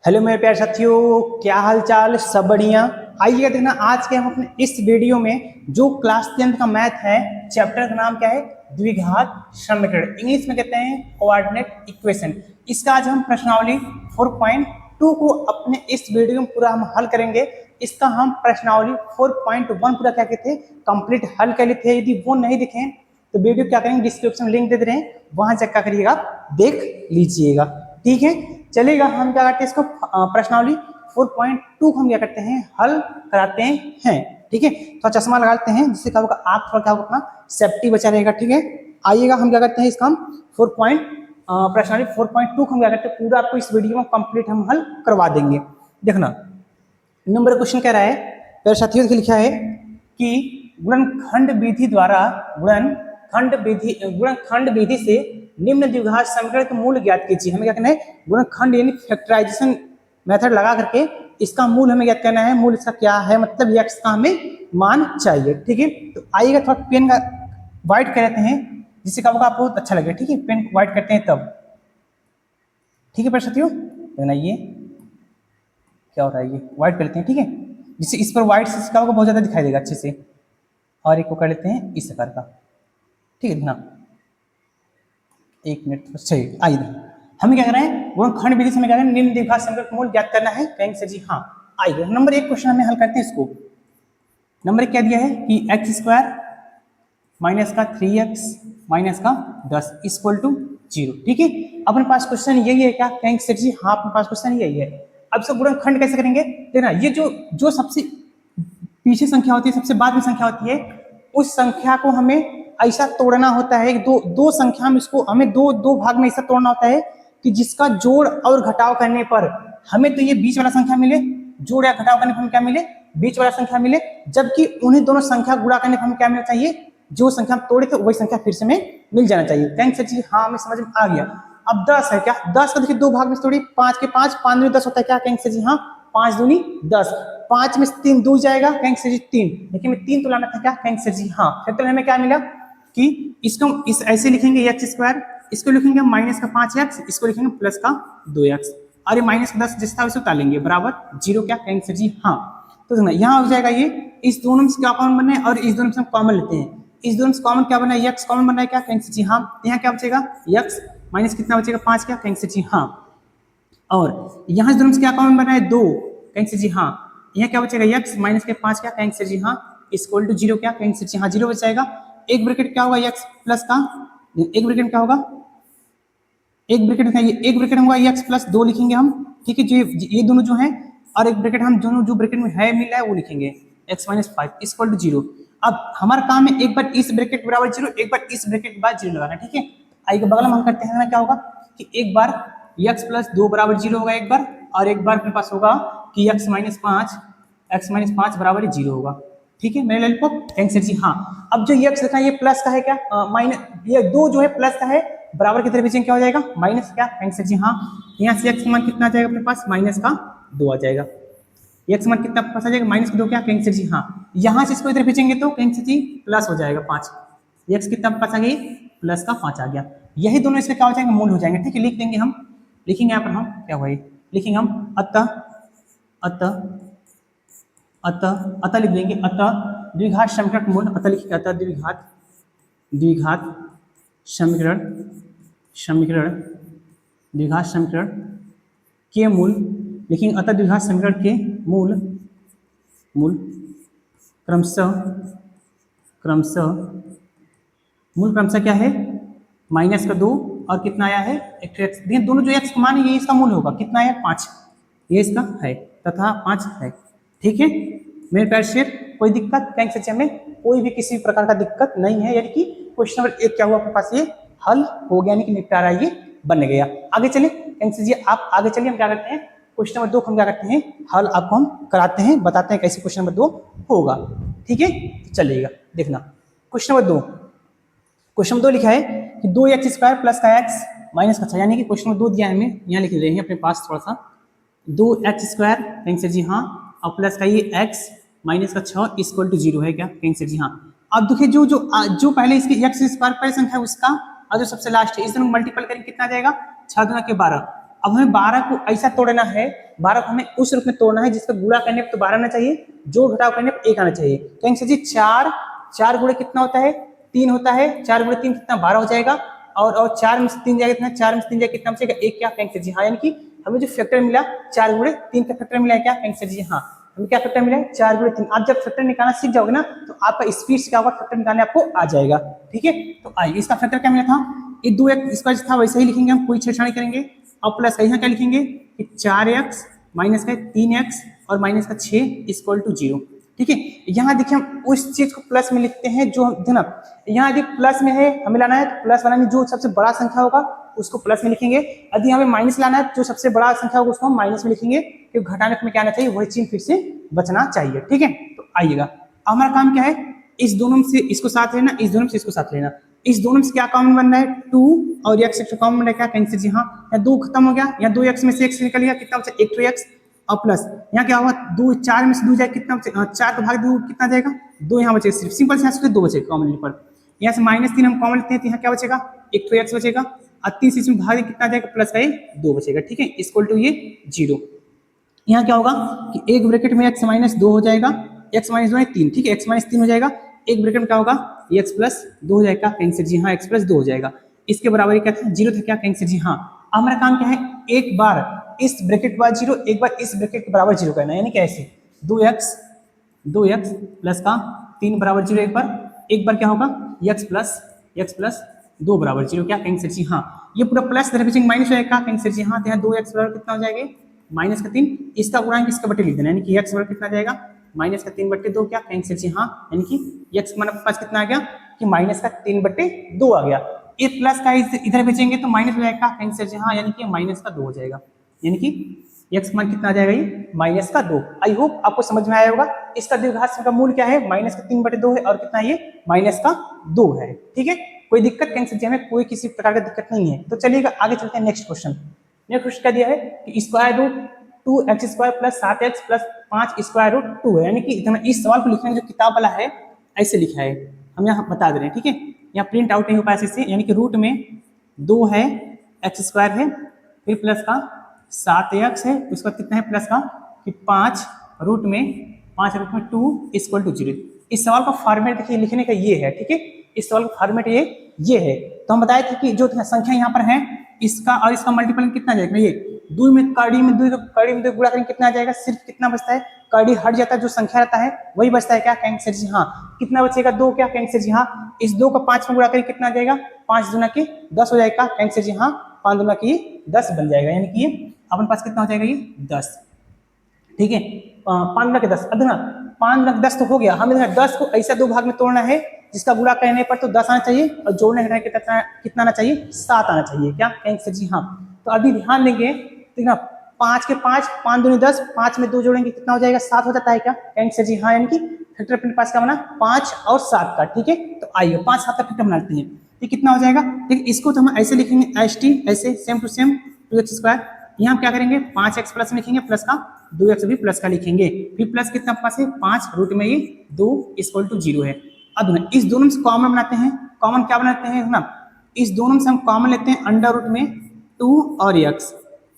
Hello मेरे प्यारे साथियों, क्या हाल चाल? सब बढ़िया। आइए देखना आज के हम अपने इस वीडियो में जो क्लास 10th का मैथ है, चैप्टर का नाम क्या है? द्विघात समीकरण, इंग्लिश में कहते हैं कोऑर्डिनेट इक्वेशन। इसका आज हम प्रश्नावली 4.2 को अपने इस वीडियो में पूरा हम हल करेंगे। इसका हम प्रश्नावली 4.1 पूरा क्या कहते हैं कंप्लीट हल कर लेते हैं। यदि वो नहीं दिखे तो वीडियो क्या करेंगे, डिस्क्रिप्शन में लिंक दे रहे हैं, वहां चेक करिएगा, देख लीजिएगा। ठीक है, चलेगा। हम क्या करते हैं, इसको प्रश्नावली 4.2 को हम क्या करते हैं, हल कराते हैं। ठीक है, तो चश्मा लगाते हैं जिससे क्या होगा, आप थोड़ा क्या होगा अपना सेफ्टी बचा रहेगा। ठीक है, आइएगा हम क्या करते हैं, इसका हम प्रश्नावली 4.2 को हम क्या करते हैं पूरा आपको इस वीडियो में कंप्लीट हम हल करवा देंगे। देखना, नंबर क्वेश्चन कह रहा है, मेरे साथियों ने लिखा है कि गुणनखंड विधि द्वारा गुणनखंड विधि से निम्न द्विघात समीकरण के मूल ज्ञात कीजिए। हमें क्या करना है, गुणनखंड यानी फैक्टराइजेशन मेथड लगा करके इसका मूल हमें ज्ञात करना है। मूल इसका क्या है, मतलब x का हमें मान चाहिए। ठीक है, तो आइएगा थोड़ा पेन का व्हाइट कर लेते हैं जिससे क्या होगा, आपको बहुत अच्छा लगे। ठीक है, पेन व्हाइट करते हैं तब। ठीक है मेरे साथियों, देखना ये क्या हो रहा है, ये व्हाइट कर लेते हैं। ठीक है, जिससे इस पर व्हाइट से क्या होगा, बहुत ज्यादा दिखाई देगा अच्छे से। और एक को कर लेते हैं इस प्रकार का। ठीक है, देखना एक मिनट चाहिए। आइए हमें क्या कर रहे हैं, गुणनखंड विधि से हमें क्या करना है, निम्न द्विघात समीकरण का मूल ज्ञात करना है। कहेंगे सर जी हाँ। आइए नंबर 1 क्वेश्चन हमें हल करते हैं। इसको नंबर 1 क्या दिया है कि x² माइनस का 3x माइनस का 10 इक्वल टू 0। ठीक है, अपने पास क्वेश्चन यही है क्या? कहेंगे सर जी हाँ, अपने पास क्वेश्चन यही है। अब इसका गुणनखंड कैसे करेंगे? देखना, ये जो सबसे पीछे संख्या होती है, सबसे बाद में संख्या होती है, उस संख्या को हमें ऐसा तोड़ना होता है। दो संख्या में इसको हमें दो भाग में ऐसा तोड़ना होता है कि जिसका जोड़ और घटाव करने पर हमें तो ये बीच वाला संख्या मिले, जोड़ या घटाव करने पर हमें क्या मिले, बीच वाला संख्या मिले। जबकि उन्हें दोनों संख्या गुणा करने पर हमें क्या मिलना चाहिए, जो संख्या हम तोड़े थे वही संख्या फिर से हमें मिल जाना चाहिए। थैंक्स सर जी हाँ, हमें समझ में आ गया। अब 10 है क्या, 10 का देखिए दो भाग में तोड़ी, 5 के 5 5 दूनी 10 होता है क्या? कहेंगे सर जी हाँ, 5 दूनी 10, 5 में 3 2 जाएगा। कहेंगे सर जी 3, देखिए मैं 3 तो लाना था क्या? कहेंगे सर जी हाँ। फैक्टर हमें क्या मिला कि इसको इस ऐसे लिखेंगे x², इसको लिखेंगे माइनस का 5x, इसको लिखेंगे प्लस का 2x, और ये माइनस का 10 जिस था उसे उतारेंगे बराबर 0। क्या? कहेंगे सर जी हाँ। तो देखना यहाँ हो जाएगा, ये इस दोनों में से क्या कॉमन बना है और इस दोनों में से हम कॉमन लेते हैं। इस दोनों में से कॉमन क्या बना है, x कॉमन बना है क्या? कहेंगे सर जी हाँ। यहाँ क्या बचेगा, x माइनस कितना बचेगा 5। क्या? कहेंगे सर जी हाँ। और यहाँ इस दोनों में से क्या कॉमन बना है 2। कहेंगे सर जी हाँ। यहाँ क्या बचेगा, x माइनस के 5। क्या? कहेंगे सर जी हाँ इक्वल टू 0। क्या? कहेंगे सर जी हाँ 0 बच जाएगा। एक ब्रैकेट क्या होगा, x प्लस का, एक ब्रैकेट क्या होगा, एक ब्रैकेट है, ये एक ब्रैकेट होगा x प्लस 2 लिखेंगे हम। ठीक है, जो ये दोनों जो है, और एक ब्रैकेट हम दोनों जो ब्रैकेट में है मिल रहा है वो लिखेंगे x माइनस 5 इक्वल टू 0। अब हमारा काम है एक बार इस ब्रैकेट बराबर 0, एक बार इस ब्रैकेट बाद 0 लगाना। ठीक है, आइए बगल में हम करते हैं, क्या होगा कि एक बार x प्लस 2 बराबर 0 होगा एक बार, और एक बार अपने पास होगा कि x माइनस 5 बराबर 0 होगा। ठीक है मेरे ललिपॉप, थैंक्स सर जी हाँ। अब जो x लिखा है ये प्लस का है क्या, माइनस, ये 2 जो है प्लस का है, बराबर की तरफ भेजेंगे क्या हो जाएगा, माइनस। क्या? थैंक्स सर जी हाँ। यहाँ से x मान कितना आ जाएगा अपने पास, माइनस का 2 आ जाएगा। x मान कितना पास आ जाएगा, माइनस का 2। क्या? कहेंगे सर जी हाँ। यहाँ से इसको इधर भेजेंगे तो कहेंगे सर जी प्लस हो जाएगा 5। x कितना पास आ गई, प्लस का 5 आ गया। यही दोनों इसके क्या हो जाएंगे, मूल हो जाएंगे। ठीक है, लिख देंगे हम, लिखेंगे यहाँ पर हम क्या हुआ, लिखेंगे हम अतः लिख देंगे, अतः द्विघात समीकरण मूल, अतः लिखेंगे अतः द्विघात समीकरण के मूल, लिखेंगे अतः द्विघात समीकरण के मूल क्रमशः क्या है, माइनस का 2 और कितना आया है एक x। देखिए दोनों जो x मान है ये इसका मूल होगा, कितना है 5, ये इसका है तथा 5 है। ठीक है मेरे प्यारे शेर, कोई दिक्कत? कहेंगे सच्चे हमें कोई भी किसी प्रकार का दिक्कत नहीं है, यानी कि क्वेश्चन नंबर 1 क्या हुआ अपने पास, ये हल हो गया, यानी कि निपटारा ये बन गया। आगे चले, कहेंगे जी आप आगे चलिए, हम क्या करते हैं क्वेश्चन नंबर 2 हम क्या करते हैं, हल आपको हम कराते हैं, बताते हैं कैसे क्वेश्चन नंबर 2 होगा। ठीक है, चलिएगा देखना क्वेश्चन नंबर 2 लिखा है कि 2x² प्लस का x माइनस का 6, यानी कि क्वेश्चन नंबर 2 दिया है हमें, यहाँ लिख रहे हैं अपने पास थोड़ा सा, 2x², कहेंगे सर जी हाँ, और प्लस का ये x माइनस का 6 इक्वल टू 0 है। क्या? कहेंगे सर जी हाँ। अब देखिए जो पहले इसके x² पहले संख्या है उसका, और जो सबसे लास्ट है इस दोनों मल्टीपल करेंगे कितना आ जाएगा, 6 दूना के 12, अब हमें 12 को ऐसा तोड़ना है, 12 को हमें उस रूप में तोड़ना है जिसका गुणा करने पर तो 12 आना चाहिए, जोड़ घटाव करने पर 1 आना चाहिए। कहेंगे जी 4 गुणे कितना होता है 3 होता है, 4 गुणे 3 कितना 12 हो जाएगा, और 4 में से 3 जाएगा कितना, 4 में से 3 जाएगा कितना बचेगा 1, क्या कहेंगे जी हाँ, यानी कि हमें जो फैक्टर मिला 4 गुणे 3 का फैक्टर मिला है, क्या कहेंगे जी हाँ, हमें क्या फैक्टर मिला है 4 गुणे 3। आप जब फैक्टर निकालना सीख जाओगे ना तो आपका स्पीड से क्या होगा, फैक्टर निकालने आपको आ जाएगा। ठीक है, तो आइए इसका फैक्टर क्या मिला था, ये 2x स्क्वायर था वैसे ही लिखेंगे हम, कोई छेड़छाड़ी करेंगे। अब प्लस यहाँ क्या लिखेंगे कि 4x माइनस का 3x और माइनस का 6 इक्वल टू 0। ठीक है, यहाँ देखिए हम उस चीज को प्लस में लिखते हैं जो हम ना, यहाँ यदि प्लस में है हमें लाना है तो प्लस वाला में जो सबसे बड़ा संख्या होगा उसको प्लस में लिखेंगे, यदि हमें माइनस लाना है जो सबसे बड़ा संख्या होगा उसको हम माइनस में लिखेंगे, क्योंकि घटाने में क्या आना चाहिए वही चिन्ह फिर से बचना चाहिए। ठीक है, तो आइएगा हमारा काम क्या है, इस दोनों से इसको साथ लेना, इस दोनों से इसको साथ लेना। इस दोनों से क्या कॉमन बन रहा है 2 और x कॉमन बन रहा है, क्या कैंसिल जी हाँ, यहाँ 2 खत्म हो गया, यहाँ 2x में से x निकल गया, कितना बचा 1 2x और प्लस यहाँ क्या होगा 2 4 में से 2 जाएगा कितना बचे 4 को भाग 2 कितना जाएगा 2, यहाँ बचेगा सिर्फ सिंपल से यहाँ से 2 बचेगा कॉमन पर, यहाँ से -3 हम कॉमन लेते हैं तो यहाँ क्या बचेगा 1 2x बचेगा और 3 से इसमें भाग कितना जाएगा प्लस का 2 बचेगा। ठीक है, इक्वल टू ये 0। यहाँ क्या होगा कि एक ब्रैकेट में x माइनस 2 हो जाएगा, x माइनस 2 है 3, ठीक है x माइनस 3 हो जाएगा, एक ब्रैकेट में क्या होगा x प्लस 2 हो जाएगा, कैंसिल जी हाँ x प्लस 2 हो जाएगा, इसके बराबर क्या था 0 था, क्या कैंसिल जी हाँ। हमारा काम क्या है, एक बार इस ब्रैकेट के बाद 0, एक बार इस ब्रैकेट के बराबर 0 करना है, यानी कैसे 2x प्लस का 3 बराबर 0, एक बार क्या होगा x प्लस 2 बराबर 0, क्या कैंसिल जी हाँ। ये पूरा प्लस माइनस हो जाएगा, कैंसिल जी हाँ, तो यहाँ 2x बराबर कितना हो जाएगा माइनस का 3, इसका गुणांक इसका बटे लिख देना, यानी कि x बराबर कितना जाएगा माइनस का 3/2, क्या कैंसिल जी हाँ, यानी कि x हमारे पास कितना आ गया कि माइनस का 3/2 आ गया। ये प्लस का इधर भेजेंगे तो माइनस हो जाएगा, कैंसिल जी हाँ, यानी कि माइनस का 2 हो जाएगा, यानी कि x मान कितना आ जाएगा ये माइनस का 2। आई होप आपको समझ में आया होगा। इसका द्विघात का मूल क्या है माइनस का 3/2 है और कितना ये माइनस का 2 है। ठीक है, कोई दिक्कत कैंसिल जी हमें कोई किसी प्रकार का दिक्कत नहीं है। तो चलिएगा आगे चलते हैं नेक्स्ट क्वेश्चन। नेक्स्ट क्वेश्चन क्या दिया है कि square root 2x² plus 7x plus 5 square root 2 है, यानी कि इतना इस सवाल को लिखने जो किताब वाला है ऐसे लिखा है, हम यहाँ बता दे रहे हैं। ठीक है, यहाँ प्रिंट आउट नहीं हो पाया इससे, यानी कि रूट में 2 है x² है, फिर प्लस का 7x है, उसके बाद कितना है प्लस का कि 5 रूट में 2 इक्वल टू 0। इस सवाल का फॉर्मेट देखिए लिखने का ये है। ठीक है, इस सवाल का फॉर्मेट ये है। तो हम बताए थे कि जो संख्या यहाँ पर है इसका और इसका मल्टीपल कितना जाएगा, ये 2 में कड़ी में 2 गुणा करेंगे कितना आ जाएगा, सिर्फ कितना बचता है कड़ी हट जाता है, जो संख्या रहता है वही बचता है, क्या कैंसिल जी हाँ। कितना बचेगा 2, क्या कैंसिल जी हाँ। इस 2 का 5 में गुणा करेंगे कितना आ जाएगा 5 दूना के 10 हो जाएगा, कैंसिल जी हाँ, 5 दूना के 10 बन जाएगा, यानी कि ये अपने पास कितना हो जाएगा ये 10। ठीक है, 5 दूना के 10 अदना 5 दूना 10 तो हो गया। हमें 10 को ऐसा 2 भाग में तोड़ना है जिसका गुणा करने पर तो 10 आना चाहिए और जोड़ने घटाने कितना आना चाहिए 7 आना चाहिए, क्या कैंसिल जी हाँ। तो अभी ध्यान देंगे ठीक ना, 5 के 5 दूनी 10, 5 में 2 जोड़ेंगे कितना हो जाएगा 7 हो जाता है, क्या कैंसिल जी हाँ, यानी कि फैक्टर अपने पास क्या बना 5 और 7 का। ठीक है, तो आइए 5 7 का फैक्टर बनाते हैं, ये कितना हो जाएगा। ठीक, इसको तो हम ऐसे लिखेंगे st ऐसे सेम टू सेम 2x², यहाँ हम क्या करेंगे 5x प्लस लिखेंगे, प्लस का 2x भी प्लस का लिखेंगे, फिर प्लस कितना पास है 5 रूट में ये 2 इक्वल टू 0 है। अब ना इस दोनों से कॉमन बनाते हैं, कॉमन क्या बनाते हैं ना, इस दोनों से हम कॉमन लेते हैं अंडर रूट में 2 और x,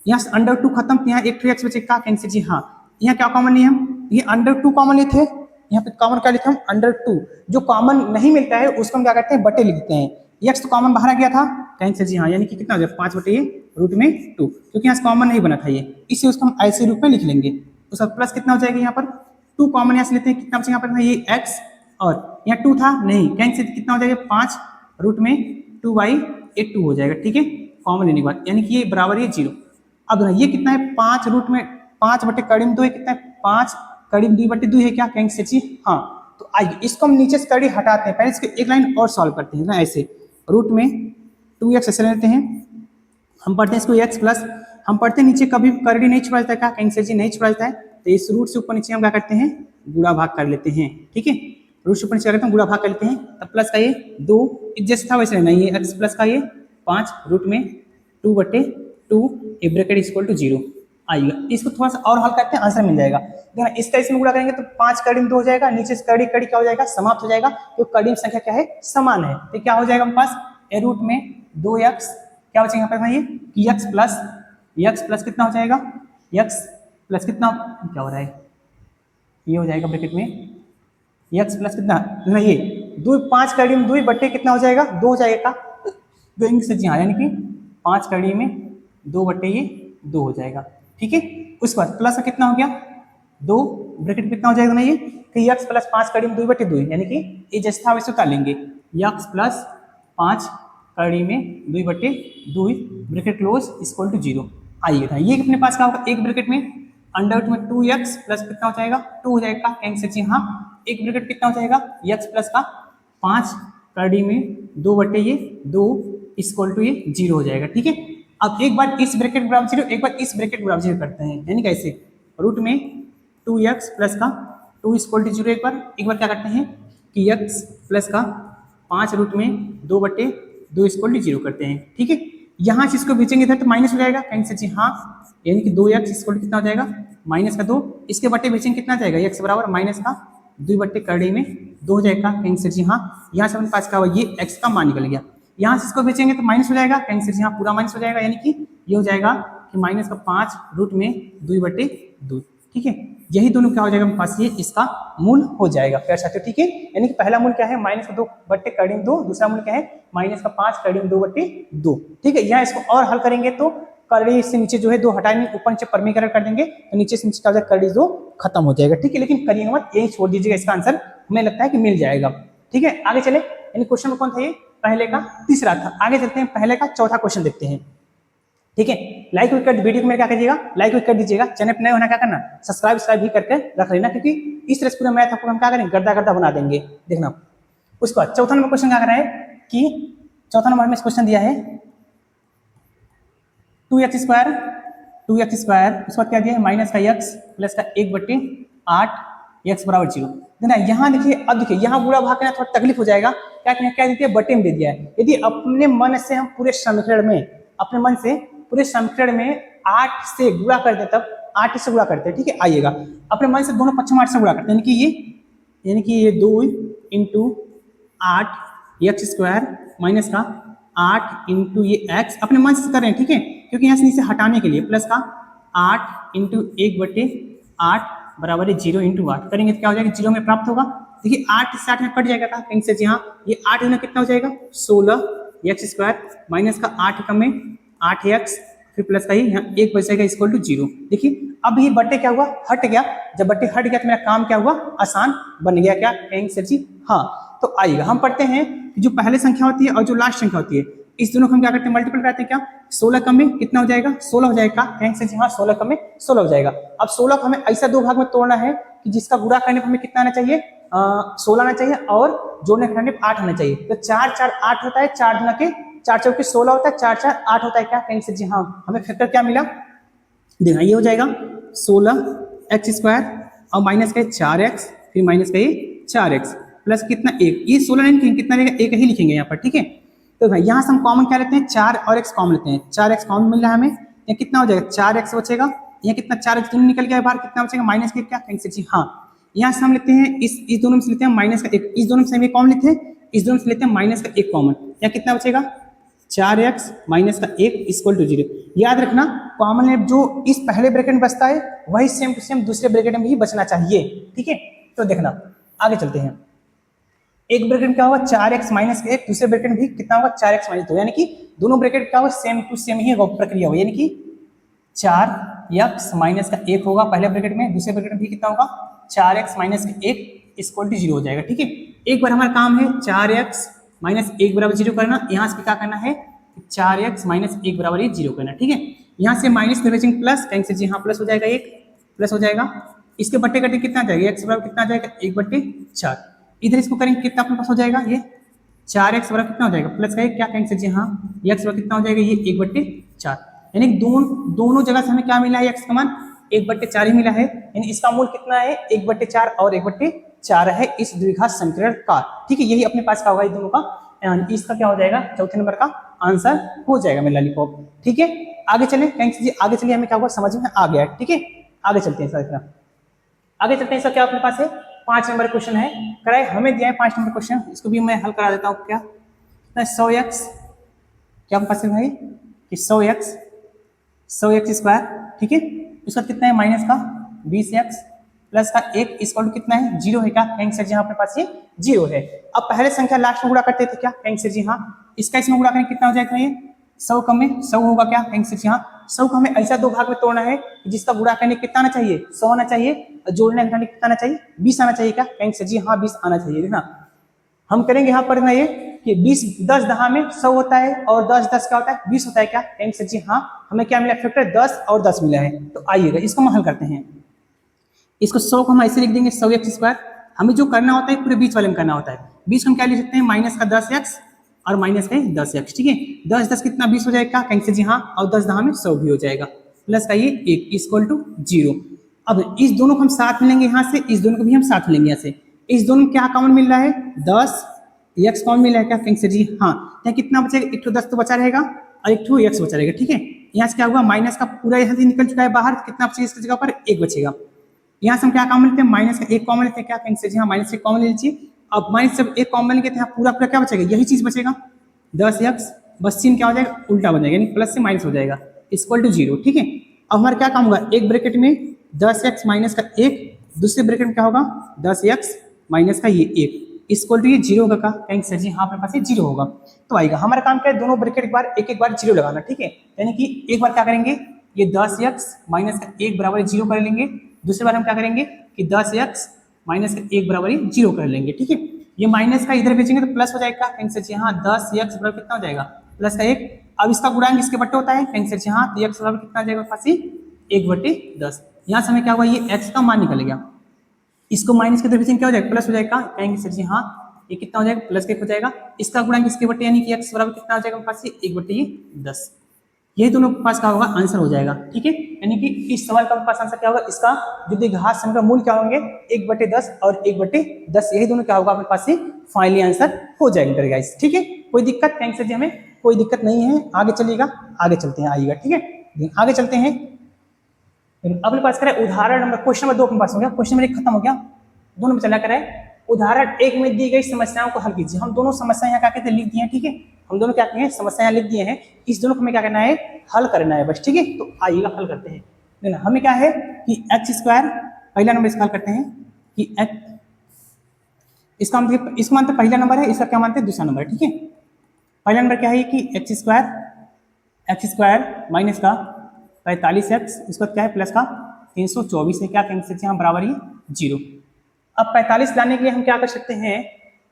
यहाँ से अंडर 2 खत्म, यहाँ 1 2x बचेगा, कैंसिल जी हाँ। यहाँ क्या कॉमन लिए हम, ये अंडर 2 कॉमन लेते हैं, यहाँ पे कॉमन क्या लिखे हम अंडर 2, जो कॉमन नहीं मिलता है उसको हम क्या करते हैं बटे लिखते हैं, x तो कॉमन बाहर आ गया था, कैंसिल जी हाँ, यानी कि कितना हो जाएगा 5/2 रूट में 2, क्योंकि यहाँ से कॉमन नहीं बना था ये, इससे उसको हम ऐसे रूप में लिख लेंगे। उसका प्लस कितना हो जाएगा, यहाँ पर 2 कॉमन यहाँ से लेते हैं, कितना बचा यहाँ पर ये x और यहाँ 2 था नहीं, कैंसिल कितना हो जाएगा 5 रूट में 2/2 हो जाएगा। ठीक है, कॉमन लेने के बाद, यानी कि ये बराबर है 0। अब ना ये कितना है 5 रूट में 5/2 है, कितना है 5 करीब 2/2 है, क्या कैंसिल जी हाँ। तो आइए इसको हम नीचे से कड़ी हटाते हैं, पहले इसको एक लाइन और सॉल्व करते हैं ना, ऐसे रूट में 2x ऐसे लेते हैं, हम पढ़ते हैं इसको x प्लस, हम पढ़ते हैं नीचे कभी कड़ी नहीं छोड़ा जाता है, क्या कैंसिल जी नहीं छोड़ा जाता है, तो इस रूट से ऊपर नीचे हम क्या करते हैं गुणा भाग कर लेते हैं। ठीक है, रूट से ऊपर नीचे करते हैं गुणा भाग कर लेते हैं, तब प्लस का ये 2 जैसे था वैसे नहीं, ये x प्लस का ये 5 रूट में 2/2 ए ब्रैकेट इक्वल टू 0 आएगा। इसको थोड़ा सा और हल करते हैं, आंसर मिल जाएगा। देखना इसका इसमें गुणा करेंगे तो 5 कड़ी में 2 हो जाएगा, नीचे से कड़ी क्या हो जाएगा समाप्त हो जाएगा, तो कड़ी संख्या क्या है समान है, तो क्या हो जाएगा हमारे पास ए रूट में 2x क्या बचेगा यहाँ पर भाई कि x प्लस एक्स प्लस कितना हो जाएगा, एक्स प्लस कितना, क्या हो रहा है, ये हो जाएगा ब्रैकेट में एक्स प्लस कितना ना, ये 5 कड़ी में 2 बट्टे कितना हो जाएगा, 2 हो जाएगा का देंगे से जी हाँ, यानी कि 5 कड़ी में 2 बट्टे ये 2 हो जाएगा। ठीक है, उसके बाद प्लस कितना हो गया 2, ब्रैकेट कितना हो जाएगा ना, ये कि एक्स प्लस 5 कड़ी में 2 बट्टे 2, यानी कि ये जैसा था वैसे उतार लेंगे, एक्स प्लस 5 कड़ी में 2 बट्टे 2 ब्रैकेट क्लोज इक्वल टू 0 आइए था। ये अपने पास क्या होगा, एक ब्रैकेट में अंडर रूट में 2x प्लस कितना हो जाएगा 2 हो जाएगा, कैंसिल जी हाँ, एक ब्रैकेट कितना हो जाएगा x प्लस का 5 कड़ी में 2 बट्टे ये 2 इक्वल टू ये 0 हो जाएगा। ठीक है, अब एक बार इस ब्रैकेट बराबर 0, एक बार इस ब्रैकेट बराबर 0 करते हैं, यानी कैसे, रूट में 2x प्लस का 2 इक्वल टू 0, एक बार क्या करते हैं कि x प्लस का 5 रूट में 2 बट्टे 2 इक्वल टू 0 करते हैं। ठीक है, यहाँ से इसको भेजेंगे इधर तो माइनस हो जाएगा, कैंसिल जी हाँ, यानी कि 2x इक्वल कितना हो जाएगा माइनस का 2, इसके बट्टे भेजेंगे कितना जाएगा x बराबर माइनस का 2 बट्टे कड़ी में 2 हो जाएगा, कैंसिल जी हाँ, यहाँ से अपने पास क्या हुआ, ये x का मान निकल गया, यहाँ से इसको भेजेंगे तो माइनस हो जाएगा, कैंसिल जी हाँ, पूरा माइनस हो जाएगा, यानी कि ये हो जाएगा कि माइनस का 5 रूट में 2 बट्टे 2। ठीक है, यही दोनों क्या हो जाएगा अपने पास, ये इसका मूल हो जाएगा प्यार साथियों। ठीक है, यानी कि पहला मूल क्या है माइनस का 2 बट्टे कड़ी में 2, दूसरा मूल क्या है माइनस का 5 कड़ी में 2 बट्टे 2। ठीक है, यहाँ इसको और हल करेंगे तो कड़ी से नीचे जो है 2 हटाएंगे, ऊपर नीचे परमीकरण कर देंगे तो नीचे से नीचे क्या हो जाएगा, कड़ी 2 खत्म हो जाएगा। ठीक है, लेकिन करिएगा मत, यही छोड़ दीजिएगा, इसका आंसर हमें लगता है कि मिल जाएगा। ठीक है, आगे चले, यानी क्वेश्चन में कौन था, ये पहले का तीसरा था। आगे चलते हैं, पहले का चौथा क्वेश्चन देखते हैं। ठीक है, लाइक कर वीडियो को मेरे क्या करिएगा, लाइक कर दीजिएगा, चैनल पर नए होना क्या करना, सब्सक्राइब भी करके रख लेना, क्योंकि इस तरह से पूरा मैथ आपको हम क्या करेंगे, गर्दा बना देंगे, देखना। उसके बाद चौथा नंबर क्वेश्चन क्या कर रहा है कि चौथा नंबर में क्वेश्चन दिया है 2x स्क्वायर, उसके बाद क्या दिया है माइनस का x प्लस का 1 बट्टे 8 x बराबर 0। देखना यहाँ देखिए, अब देखिए यहाँ बुरा भाग करना थोड़ा तकलीफ हो जाएगा, क्या देती है बट्टे में दे दिया है। यदि अपने मन से हम पूरे समीकरण में, अपने मन से पूरे समीकरण में 8 से गुणा कर दे, तब 8 से गुणा करते हैं। ठीक है, आइएगा अपने मन से दोनों पक्ष में 8 से गुणा करते हैं, यानी कि ये 2 इंटू 8 एक्स स्क्वायर माइनस का 8 इंटू ये x अपने मन से कर रहे हैं। ठीक है, क्योंकि यहाँ से नीचे हटाने के लिए प्लस का 8 इंटू 1 बट्टे 8 बराबर है 0 इंटू 8 करेंगे तो क्या हो जाएगा, 0 में प्राप्त होगा। देखिए 8 से 8 में कट जाएगा था, कहीं से जी हाँ, ये 8 में कितना हो जाएगा 16 एक्स स्क्वायर माइनस का 8 कम में 8x फिर प्लस का ही यहाँ 1 बच जाएगा इक्वल टू 0। देखिए अब ये बट्टे क्या हुआ, हट गया, जब बट्टे हट गया तो मेरा काम क्या हुआ, आसान बन गया। क्या कहेंगे सर जी, हाँ। तो आइएगा हम पढ़ते हैं कि जो पहले संख्या होती है और जो लास्ट संख्या होती है, इस दोनों को हम क्या करते हैं, मल्टीपल करते हैं। क्या 16 कम में कितना हो जाएगा 16 हो जाएगा, कहेंगे सर जी हाँ, 16 कम में 16 हो जाएगा। अब 16 को हमें ऐसा 2 भाग में तोड़ना है कि जिसका गुणा करने पर हमें कितना आना चाहिए, 16 आना चाहिए, और जोड़ने करने पर 8 आना चाहिए। तो 4 4 8 होता है, 4 गुना के 4 चौके 16 होता है, 4 4 8 होता है। क्या कहेंगे सर जी हाँ, हमें फैक्टर क्या मिला, देखना ये हो जाएगा 16 एक्स स्क्वायर और माइनस का 4x फिर माइनस का 4x प्लस कितना 1, ये 16 नहीं लिखेंगे, कितना रहेगा 1 ही लिखेंगे यहाँ पर। ठीक है, तो भाई यहाँ से हम कॉमन क्या लेते हैं, 4 और x कॉमन लेते हैं, 4x कॉमन मिल रहा है हमें, यहाँ कितना हो जाएगा 4x बचेगा, यहाँ कितना 4x दोनों निकल गया बाहर, कितना बचेगा माइनस के, क्या कहेंगे सर जी हाँ। यहाँ से हम लेते हैं इस दोनों में से लेते हैं माइनस का 1, इस दोनों से हम ये कॉमन लेते हैं, इस दोनों से लेते हैं माइनस का 1 कॉमन, यहाँ कितना बचेगा 4x माइनस का 1 इक्वल टू 0। याद रखना कॉमन है जो इस पहले ब्रैकेट में बचता है वही सेम टू सेम दूसरे ब्रैकेट में भी बचना चाहिए। ठीक है, तो देखना आगे चलते हैं। एक ब्रैकेट क्या होगा 4x माइनस का 1, दूसरे ब्रैकेट में भी कितना होगा 4x माइनस 2, यानी कि दोनों ब्रैकेट क्या होगा सेम टू सेम ही प्रक्रिया होगी, यानी कि 4x माइनस का 1 होगा पहले ब्रैकेट में, दूसरे ब्रैकेट में भी कितना होगा 4x माइनस का 1 इक्वल टू 0 हो जाएगा। ठीक है, एक बार हमारा काम है 4x माइनस 1 बराबर 0 करना, यहाँ से क्या करना है 4x माइनस 1 बराबर 0 करना। ठीक है, यहाँ से माइनस भेजेंगे प्लस, कहेंगे से जी हाँ प्लस हो जाएगा, 1 प्लस हो जाएगा, इसके बट्टे कटे कितना आ जाएगा x बराबर कितना आ जाएगा 1/4, इधर इसको करेंगे कितना अपने पास हो जाएगा, ये 4x बराबर कितना हो जाएगा प्लस का 1, क्या कहेंगे से जी हाँ x बराबर कितना हो जाएगा ये 1/4, यानी दोनों जगह से हमें क्या मिला है x का मान 1/4 ही मिला है, यानी इसका मूल कितना है 1/4 और 1/4 है इस द्विघात समीकरण का। ठीक है, यही अपने पास क्या होगा इस दोनों का, इसका क्या हो जाएगा चौथे नंबर का आंसर हो जाएगा मेरा लॉलीपॉप। ठीक है, आगे चले, थैंक्स जी, आगे चलिए, हमें क्या हुआ समझ में आ गया। ठीक है, आगे चलते हैं सर, आगे चलते हैं सर, क्या अपने पास है 5 नंबर क्वेश्चन है, कराए हमें दिया है 5 नंबर क्वेश्चन, इसको भी मैं हल करा देता हूँ। क्या 100x, क्या अपने पास है भाई कि 100x 100x², ठीक है। उसका कितना है माइनस का 20x प्लस का 1 इक्वल टू कितना है 0 है क्या, कहेंगे सर जी हाँ अपने पास ये 0 है। अब पहले संख्या लास्ट में गुणा करते थे क्या, कहेंगे सर जी हाँ, इसका इसमें गुणा करेंगे कितना हो जाएगा ये 100 कम में 100 होगा क्या, कहेंगे सर जी हाँ। 100 को हमें ऐसा दो भाग में तोड़ना है कि जिसका गुणा करने कितना आना चाहिए 100 आना चाहिए, और जोड़ने घटाने कितना आना चाहिए 20 आना चाहिए क्या, कहेंगे सर जी हाँ 20 आना चाहिए। देखना हम करेंगे यहाँ पर ना ये कि 20 10 दहा में 100 होता है और 10 10 क्या होता है 20 होता है क्या, कहेंगे सर जी हाँ। हमें क्या मिला फैक्टर 10 और 10 मिला है। तो आइएगा इसको हम हल करते हैं। इसको 100 को हम ऐसे लिख देंगे 100x²। हमें जो करना होता है पूरे बीच वाले में करना होता है। बीच को हम क्या लिख सकते हैं माइनस का 10x और माइनस का 10x, ठीक है। 10 10 कितना 20 हो जाएगा, कहेंगे सर जी हाँ, और 10 दहा में 100 भी हो जाएगा, प्लस का ये 1 इक्वल टू 0। अब इस दोनों को हम साथ मिलेंगे यहाँ से, इस दोनों को भी हम साथ मिलेंगे यहाँ से। इस दोनों में क्या कॉमन मिल रहा है 10 x कॉमन मिल रहा है क्या, कहेंगे सर जी हाँ। यहाँ कितना बचेगा, एक 10 तो बचा रहेगा और एक x बचा रहेगा, ठीक है। यहाँ से क्या हुआ माइनस का पूरा यहाँ से निकल चुका है बाहर, कितना बचेगा इसकी जगह पर 1 बचेगा। यहाँ से हम क्या कॉमन लेते हैं माइनस का 1 कॉमन लेते हैं क्या, कहेंगे सर जी हाँ माइनस 1 कॉमन ले लीजिए। अब माइनस जब 1 कॉमन लेंगे तो यहाँ पूरा पूरा क्या बचेगा यही चीज बचेगा 10x, बस सीन क्या हो जाएगा उल्टा बन जाएगा, यानी प्लस से माइनस हो जाएगा इक्वल टू 0, ठीक है। अब हमारा क्या काम होगा एक ब्रैकेट में 10x माइनस का 1, दूसरे ब्रैकेट में क्या होगा 10x माइनस का ये 1 इक्वल टू ये 0 होगा का, कहेंगे सर जी हाँ अपने पास ये 0 होगा। तो आएगा हमारा काम क्या है दोनों ब्रैकेट एक बार 0 लगाना, ठीक है। यानी कि एक बार क्या करेंगे ये 10x माइनस का 1 बराबर 0 कर लेंगे, दूसरी बार हम क्या करेंगे कि 10x माइनस का 1 बराबर 0 कर लेंगे, ठीक है। ये माइनस का इधर भेजेंगे तो प्लस हो जाएगा, कहेंगे सर जी हाँ 10x बराबर कितना हो जाएगा प्लस का 1। अब इसका गुणांक इसके बट्टे होता है, कहेंगे सर जी हाँ, तो x बराबर कितना आ जाएगा पास 1/10। यहाँ से हमें क्या हुआ ये x का मान निकल गया, इसको माइनस के इधर भेजेंगे क्या हो जाएगा प्लस हो जाएगा, कहेंगे सर जी हाँ ये कितना हो जाएगा प्लस का 1 हो जाएगा। इसका गुणांक इसके बट्टे यानी कि x बराबर कितना हो जाएगा पास 1/10। ये दोनों के पास क्या होगा आंसर हो जाएगा, ठीक है। यानी कि इस सवाल का पास आंसर क्या होगा, इसका जो द्विघात समीकरण मूल क्या होंगे 1/10 और 1/10, यही दोनों क्या होगा अपने पास से फाइनली आंसर हो जाएगा गाइस, ठीक है। कोई दिक्कत कहेंगे सर जी हमें कोई दिक्कत नहीं है, आगे चलिएगा आगे चलते हैं, आइएगा ठीक है आगे चलते हैं। अपने पास करें उदाहरण नंबर क्वेश्चन नंबर 2 अपने पास हो गया, क्वेश्चन नंबर 1 खत्म हो गया, दोनों में चला करें। उदाहरण 1 में दी गई समस्याओं को हल कीजिए। हम दोनों समस्या यहाँ क्या कहते हैं लिख दिए हैं, ठीक है। हम दोनों क्या कहते हैं समस्या लिख दिए हैं, इस दोनों को हमें क्या करना है हल करना है बस, ठीक है। तो आइएगा हल करते हैं। देखना हमें क्या है कि x², पहला नंबर इसका हल करते हैं कि x, इसका मतलब इसको मानते पहला नंबर है, इसका क्या मानते हैं दूसरा नंबर, ठीक है। पहला नंबर क्या है कि x² माइनस का 45x, इसका क्या है प्लस का 324 है क्या, कहेंगे सर यहाँ बराबर 0। अब 45 लाने के लिए हम क्या कर सकते हैं,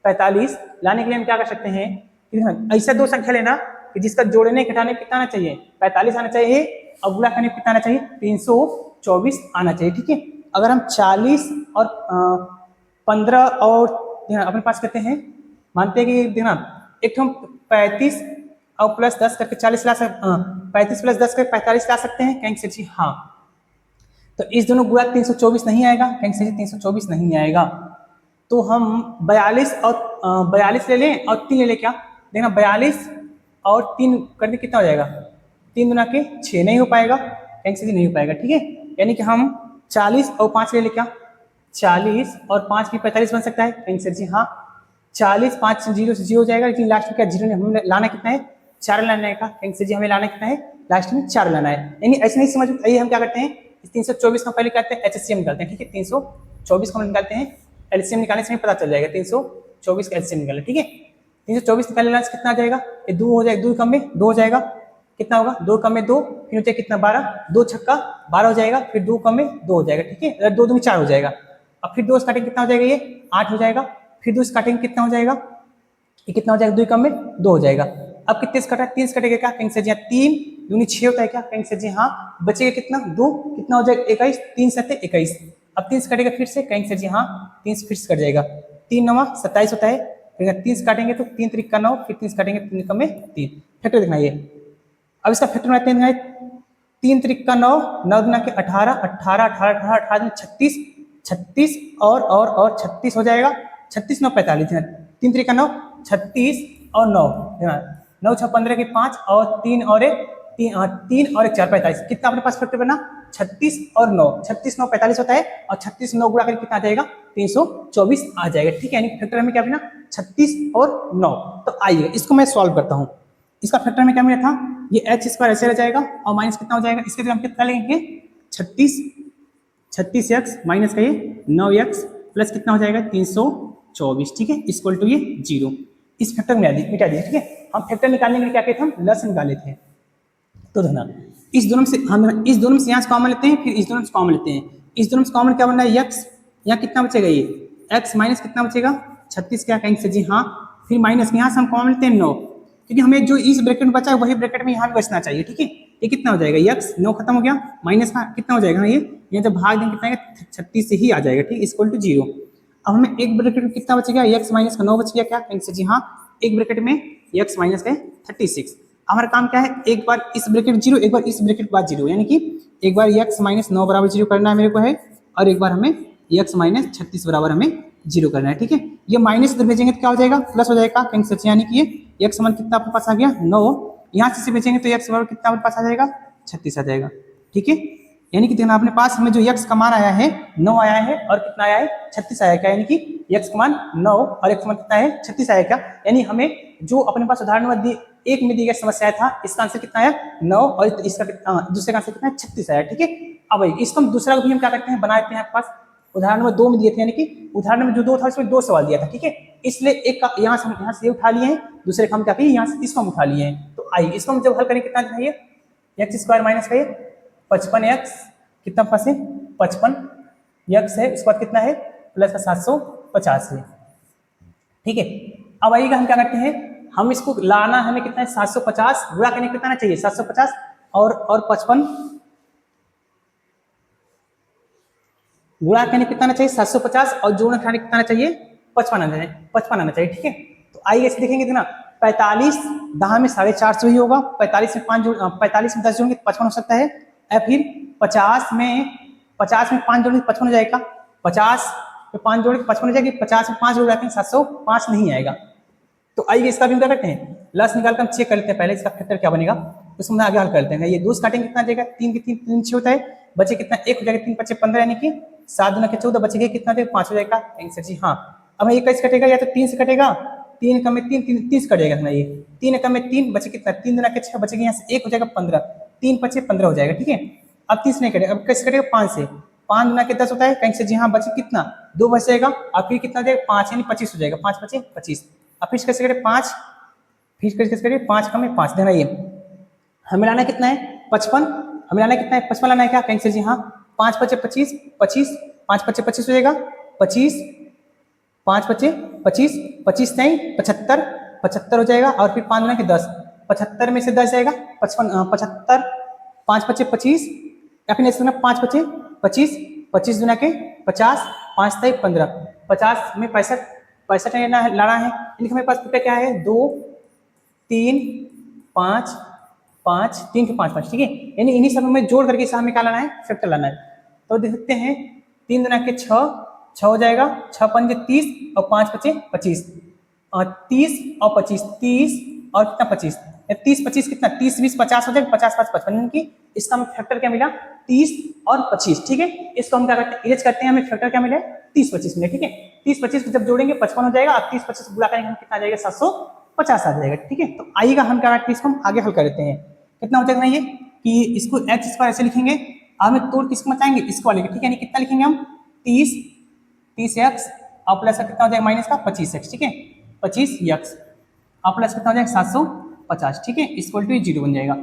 45 लाने के लिए हम क्या कर सकते हैं कि ऐसा दो संख्या लेना कि जिसका जोड़ने घटाने कितना आना चाहिए 45 आना चाहिए और गुणा करने कितना आना चाहिए 324 आना चाहिए, ठीक है। अगर हम 40 और 15 और अपने पास करते हैं, मानते हैं कि देखना एक तो हम 35 और प्लस 10 करके 40 ला सकते, 35 प्लस 10 करके 45 ला सकते हैं, कहेंगे सर जी हाँ। तो इस दोनों गुणा 324 नहीं आएगा, कहेंगे सर जी 324 नहीं आएगा। तो हम 42 और 42 ले लें और 3 ले लें क्या, देखना 42 और 3 करके कितना हो जाएगा 3 गुना के 6 नहीं हो पाएगा, कहेंगे सर जी नहीं हो पाएगा, ठीक है। यानी कि हम 40 और 5 ले लें क्या, 40 और 5 भी 45 बन सकता है, कहेंगे सर जी हाँ। 40 5 0 से 0 हो जाएगा, लेकिन लास्ट में क्या 0 हमें लाना कितना है 4 लाना है का, कहेंगे सर जी हमें लाना कितना है लास्ट में 4 लाना है। यानी ऐसे नहीं समझ, आइए हम क्या करते हैं 324 का पहले करते हैं एचसीएम निकालते हैं, ठीक है। 324 का निकालते हैं, एलसीएम निकालने से पता चल जाएगा 324 का एलसीएम निकालना, ठीक है। 324 निकालने से कितना आ जाएगा, ये 2 हो जाएगा, 2 कम में 2 हो जाएगा, कितना होगा 2 कम में 2, फिर हो जाएगा कितना 12, 2 छक्का 12 हो जाएगा, फिर 2 कम में 2 हो जाएगा, ठीक है। अगर 2 दूनी 4 हो जाएगा, अब फिर 2 काटेंगे कितना हो जाएगा ये 8 हो जाएगा, फिर 2 काटेंगे कितना हो जाएगा ये कितना हो जाएगा 2 कम में 2 हो जाएगा। अब कितने से कटा 3 से कटेगा क्या, कहेंगे सर जी 3 दूनी 6 होता है क्या, कहेंगे सर जी हाँ। बचेगा कितना 2, कितना हो जाएगा 21, 3 7 21, अब 3 से कटेगा फिर से, कहेंगे सर जी हाँ 3 से फिर से कट जाएगा, 3 9 27 होता है, फिर 3 से काटेंगे तो 3 3 का 9, फिर 3 से काटेंगे 3 कम में 3, फैक्टर देखना ये। अब इसका फैक्टर बनाते हैं 3 3 का 9, 9 गुना के 18, 18 18 18 18 36, 36 और 36 हो जाएगा, 36 9 45, 3 3 का 9 36 और 9, 9 6 15 के 5 और 3 और 1 3 और 1 4 45, कितना अपने पास फैक्टर बना 36 और 9, 36 9 45 होता है और 36 9 गुणा करके कितना आ जाएगा 324 आ जाएगा, ठीक है। यानी फैक्टर हमें क्या बना 36 और 9। तो आइए इसको मैं सॉल्व करता हूँ। इसका फैक्टर में क्या मिला था ये एच स्क्वायर ऐसे रह जाएगा और माइनस कितना हो जाएगा, इसके जगह हम कितना लेंगे 36, 36x माइनस का ये 9x प्लस कितना हो जाएगा 324, ठीक है, इक्वल टू ये 0। इस फैक्टर में मिटा दिया, ठीक है। हम फैक्टर निकालने के लिए क्या किए थे, हम लस निकाले थे। तो देखना इस दोनों से हम इस दोनों से यहाँ से कॉमन लेते हैं, फिर इस दोनों से कॉमन लेते हैं। इस दोनों से कॉमन क्या बनना है x, यहाँ कितना बचेगा ये x माइनस कितना बचेगा 36, क्या कहेंगे सर जी हाँ, फिर माइनस यहाँ से हम कॉमन लेते हैं 9, क्योंकि हमें जो इस ब्रैकेट में बचा है वही ब्रैकेट में यहाँ भी बचना चाहिए, ठीक है। ये कितना हो जाएगा x 9 खत्म हो गया, माइनस का कितना हो जाएगा ये जब भाग देंगे कितना आएगा 36 से ही आ जाएगा, ठीक, इक्वल टू 0। अब हमें एक ब्रैकेट में कितना बचेगा x माइनस का 9 बच गया, क्या कहेंगे सर जी हाँ, एक ब्रैकेट में x माइनस का 36। हमारा काम क्या है, एक बार इस ब्रैकेट 0, एक बार इस ब्रैकेट बाद 0, यानी कि एक बार x माइनस 9 बराबर 0 करना है मेरे को है, और एक बार हमें x माइनस 36 बराबर हमें 0 करना है, ठीक है। ये माइनस इधर भेजेंगे तो क्या हो जाएगा, प्लस हो जाएगा, कहेंगे सच, यानी कि ये x मान कितना अपने पास आ गया 9, यहाँ से भेजेंगे तो x बराबर कितना अपने पास आ जाएगा 36 आ जाएगा, ठीक है। यानी कि देखना अपने पास हमें जो x का मान आया है 9 आया है और कितना आया है 36 आया क्या, यानी कि x का मान 9 और x मान कितना है 36 आया क्या, यानी हमें जो अपने पास उदाहरण नंबर 1 में दी गई समस्या था इसका आंसर कितना आया 9 और इसका दूसरे का आंसर कितना है 36 आया, ठीक है। अब इसको हम दूसरा भी हम क्या करते हैं बना देते हैं, आपके पास उदाहरण नंबर 2 में दिए थे, यानी कि उदाहरण नंबर जो 2 था उसमें 2 सवाल दिया था, ठीक है, इसलिए एक का यहाँ से उठा लिए हैं, दूसरे का हम क्या किए यहाँ से इसको हम उठा लिए हैं। तो आइए इसको हम जब हल करें कितना चाहिए, एक्स स्क्वायर माइनस का 55x कितना पास है 55x है, उसके बाद कितना है प्लस का 750 है, ठीक है। अब आइएगा हम क्या करते हैं, हम इसको लाना हमें कितना है 750, गुणा करने कितना आना चाहिए 750 और 55, गुणा करने कितना आना चाहिए 750 और जोड़ने खाने कितना आना चाहिए 55 आना चाहिए, ठीक है। तो आइए ऐसे देखेंगे ना 45 10 में 450 ही होगा, 45 में 10 जोड़ेंगे 55 हो सकता है, या फिर 50 में 5 जोड़ेंगे 55 हो जाएगा, 50 में 5 जोड़ेंगे 55 हो जाएगी, 50 में 5 जोड़ जाते हैं 705 नहीं आएगा। तो आइए इसका भी क्या करते हैं, लस निकाल कर हम चेक कर लेते हैं पहले इसका फैक्टर क्या बनेगा, उसमें आगे हल करते हैं। ये 2 काटेंगे कितना जाएगा 3 के 3 6 होता है, बचे कितना 1 हो जाएगा, 3 5 15, यानी कि 7 दूना के 14 बचेगा कितना देगा 5 हो जाएगा आंसर जी हाँ। अब ये कैसे कटेगा, या तो 3 से कटेगा, 3 कम में 3 30 कटेगा ना, ये 3 कम में 3 बचे कितना 3 दूना के 6 बचेगा, यहाँ से 1 हो जाएगा 15, 3 5 15 हो जाएगा, ठीक है। अब 30 नहीं कटेगा, अब कैसे कटेगा 5 से, 5 दूना के 10 होता है, कहीं से जी हाँ बचे कितना 2 बच जाएगा, और फिर कितना देगा 5 यानी 25 हो जाएगा, 5 5 25, अब फिर कैसे करें 5, फिर कैसे करें 5 कम में 5 देना, ये हमें लाना कितना है 55, हमें लाना कितना है 55 लाना है क्या, कहीं से जी हाँ 5 5 25 25, 5 5 25 हो जाएगा 25, 5 5 25 25 नहीं 75 75 हो जाएगा, और फिर 5 दूना के 10, 75 में से 10 जाएगा 75, 5 5 25, या फिर ऐसे 5 5 25 25 दूना के 50, 5 तय 15, 50 में 65 लाना है, यानी हमारे पास क्या है 2 3 5 5 3 के 5 5, ठीक है। यानी इन्हीं सब में जोड़ करके इसे हमें क्या लाना है फैक्टर लाना है। तो देख सकते हैं 3 दूना के 6 हो जाएगा, 6 पंजे 30 और 5 पचे 25, 30 और 25 30 और कितना 25, 30 25 कितना 30 20 50 हो जाएगा, 50 5 55, यानी कि इसका हमें फैक्टर क्या मिला 30 और 25, ठीक है। इसको हम क्या करते हैं इरेज करते हैं, हमें फैक्टर क्या मिला 30 25 मिले, ठीक है। 30 25 जब जोड़ेंगे 55 हो जाएगा, अब 30 25 गुणा करेंगे हम कितना आ जाएगा 750 आ जाएगा, ठीक है। तो आइएगा हम क्या करते हैं इसको हम आगे हल कर देते हैं, कितना हो जाएगा ये कि इसको एक्स स्क्वायर ऐसे लिखेंगे, हमें तोड़ किसको मचाएंगे इसको वाले, ठीक है। यानी कितना लिखेंगे हम 30 एक्स और प्लस का कितना हो जाएगा माइनस का 25 एक्स, ठीक है, 25 एक्स और प्लस कितना हो जाएगा 750, ठीक है, इक्वल टू 0 बन जाएगा।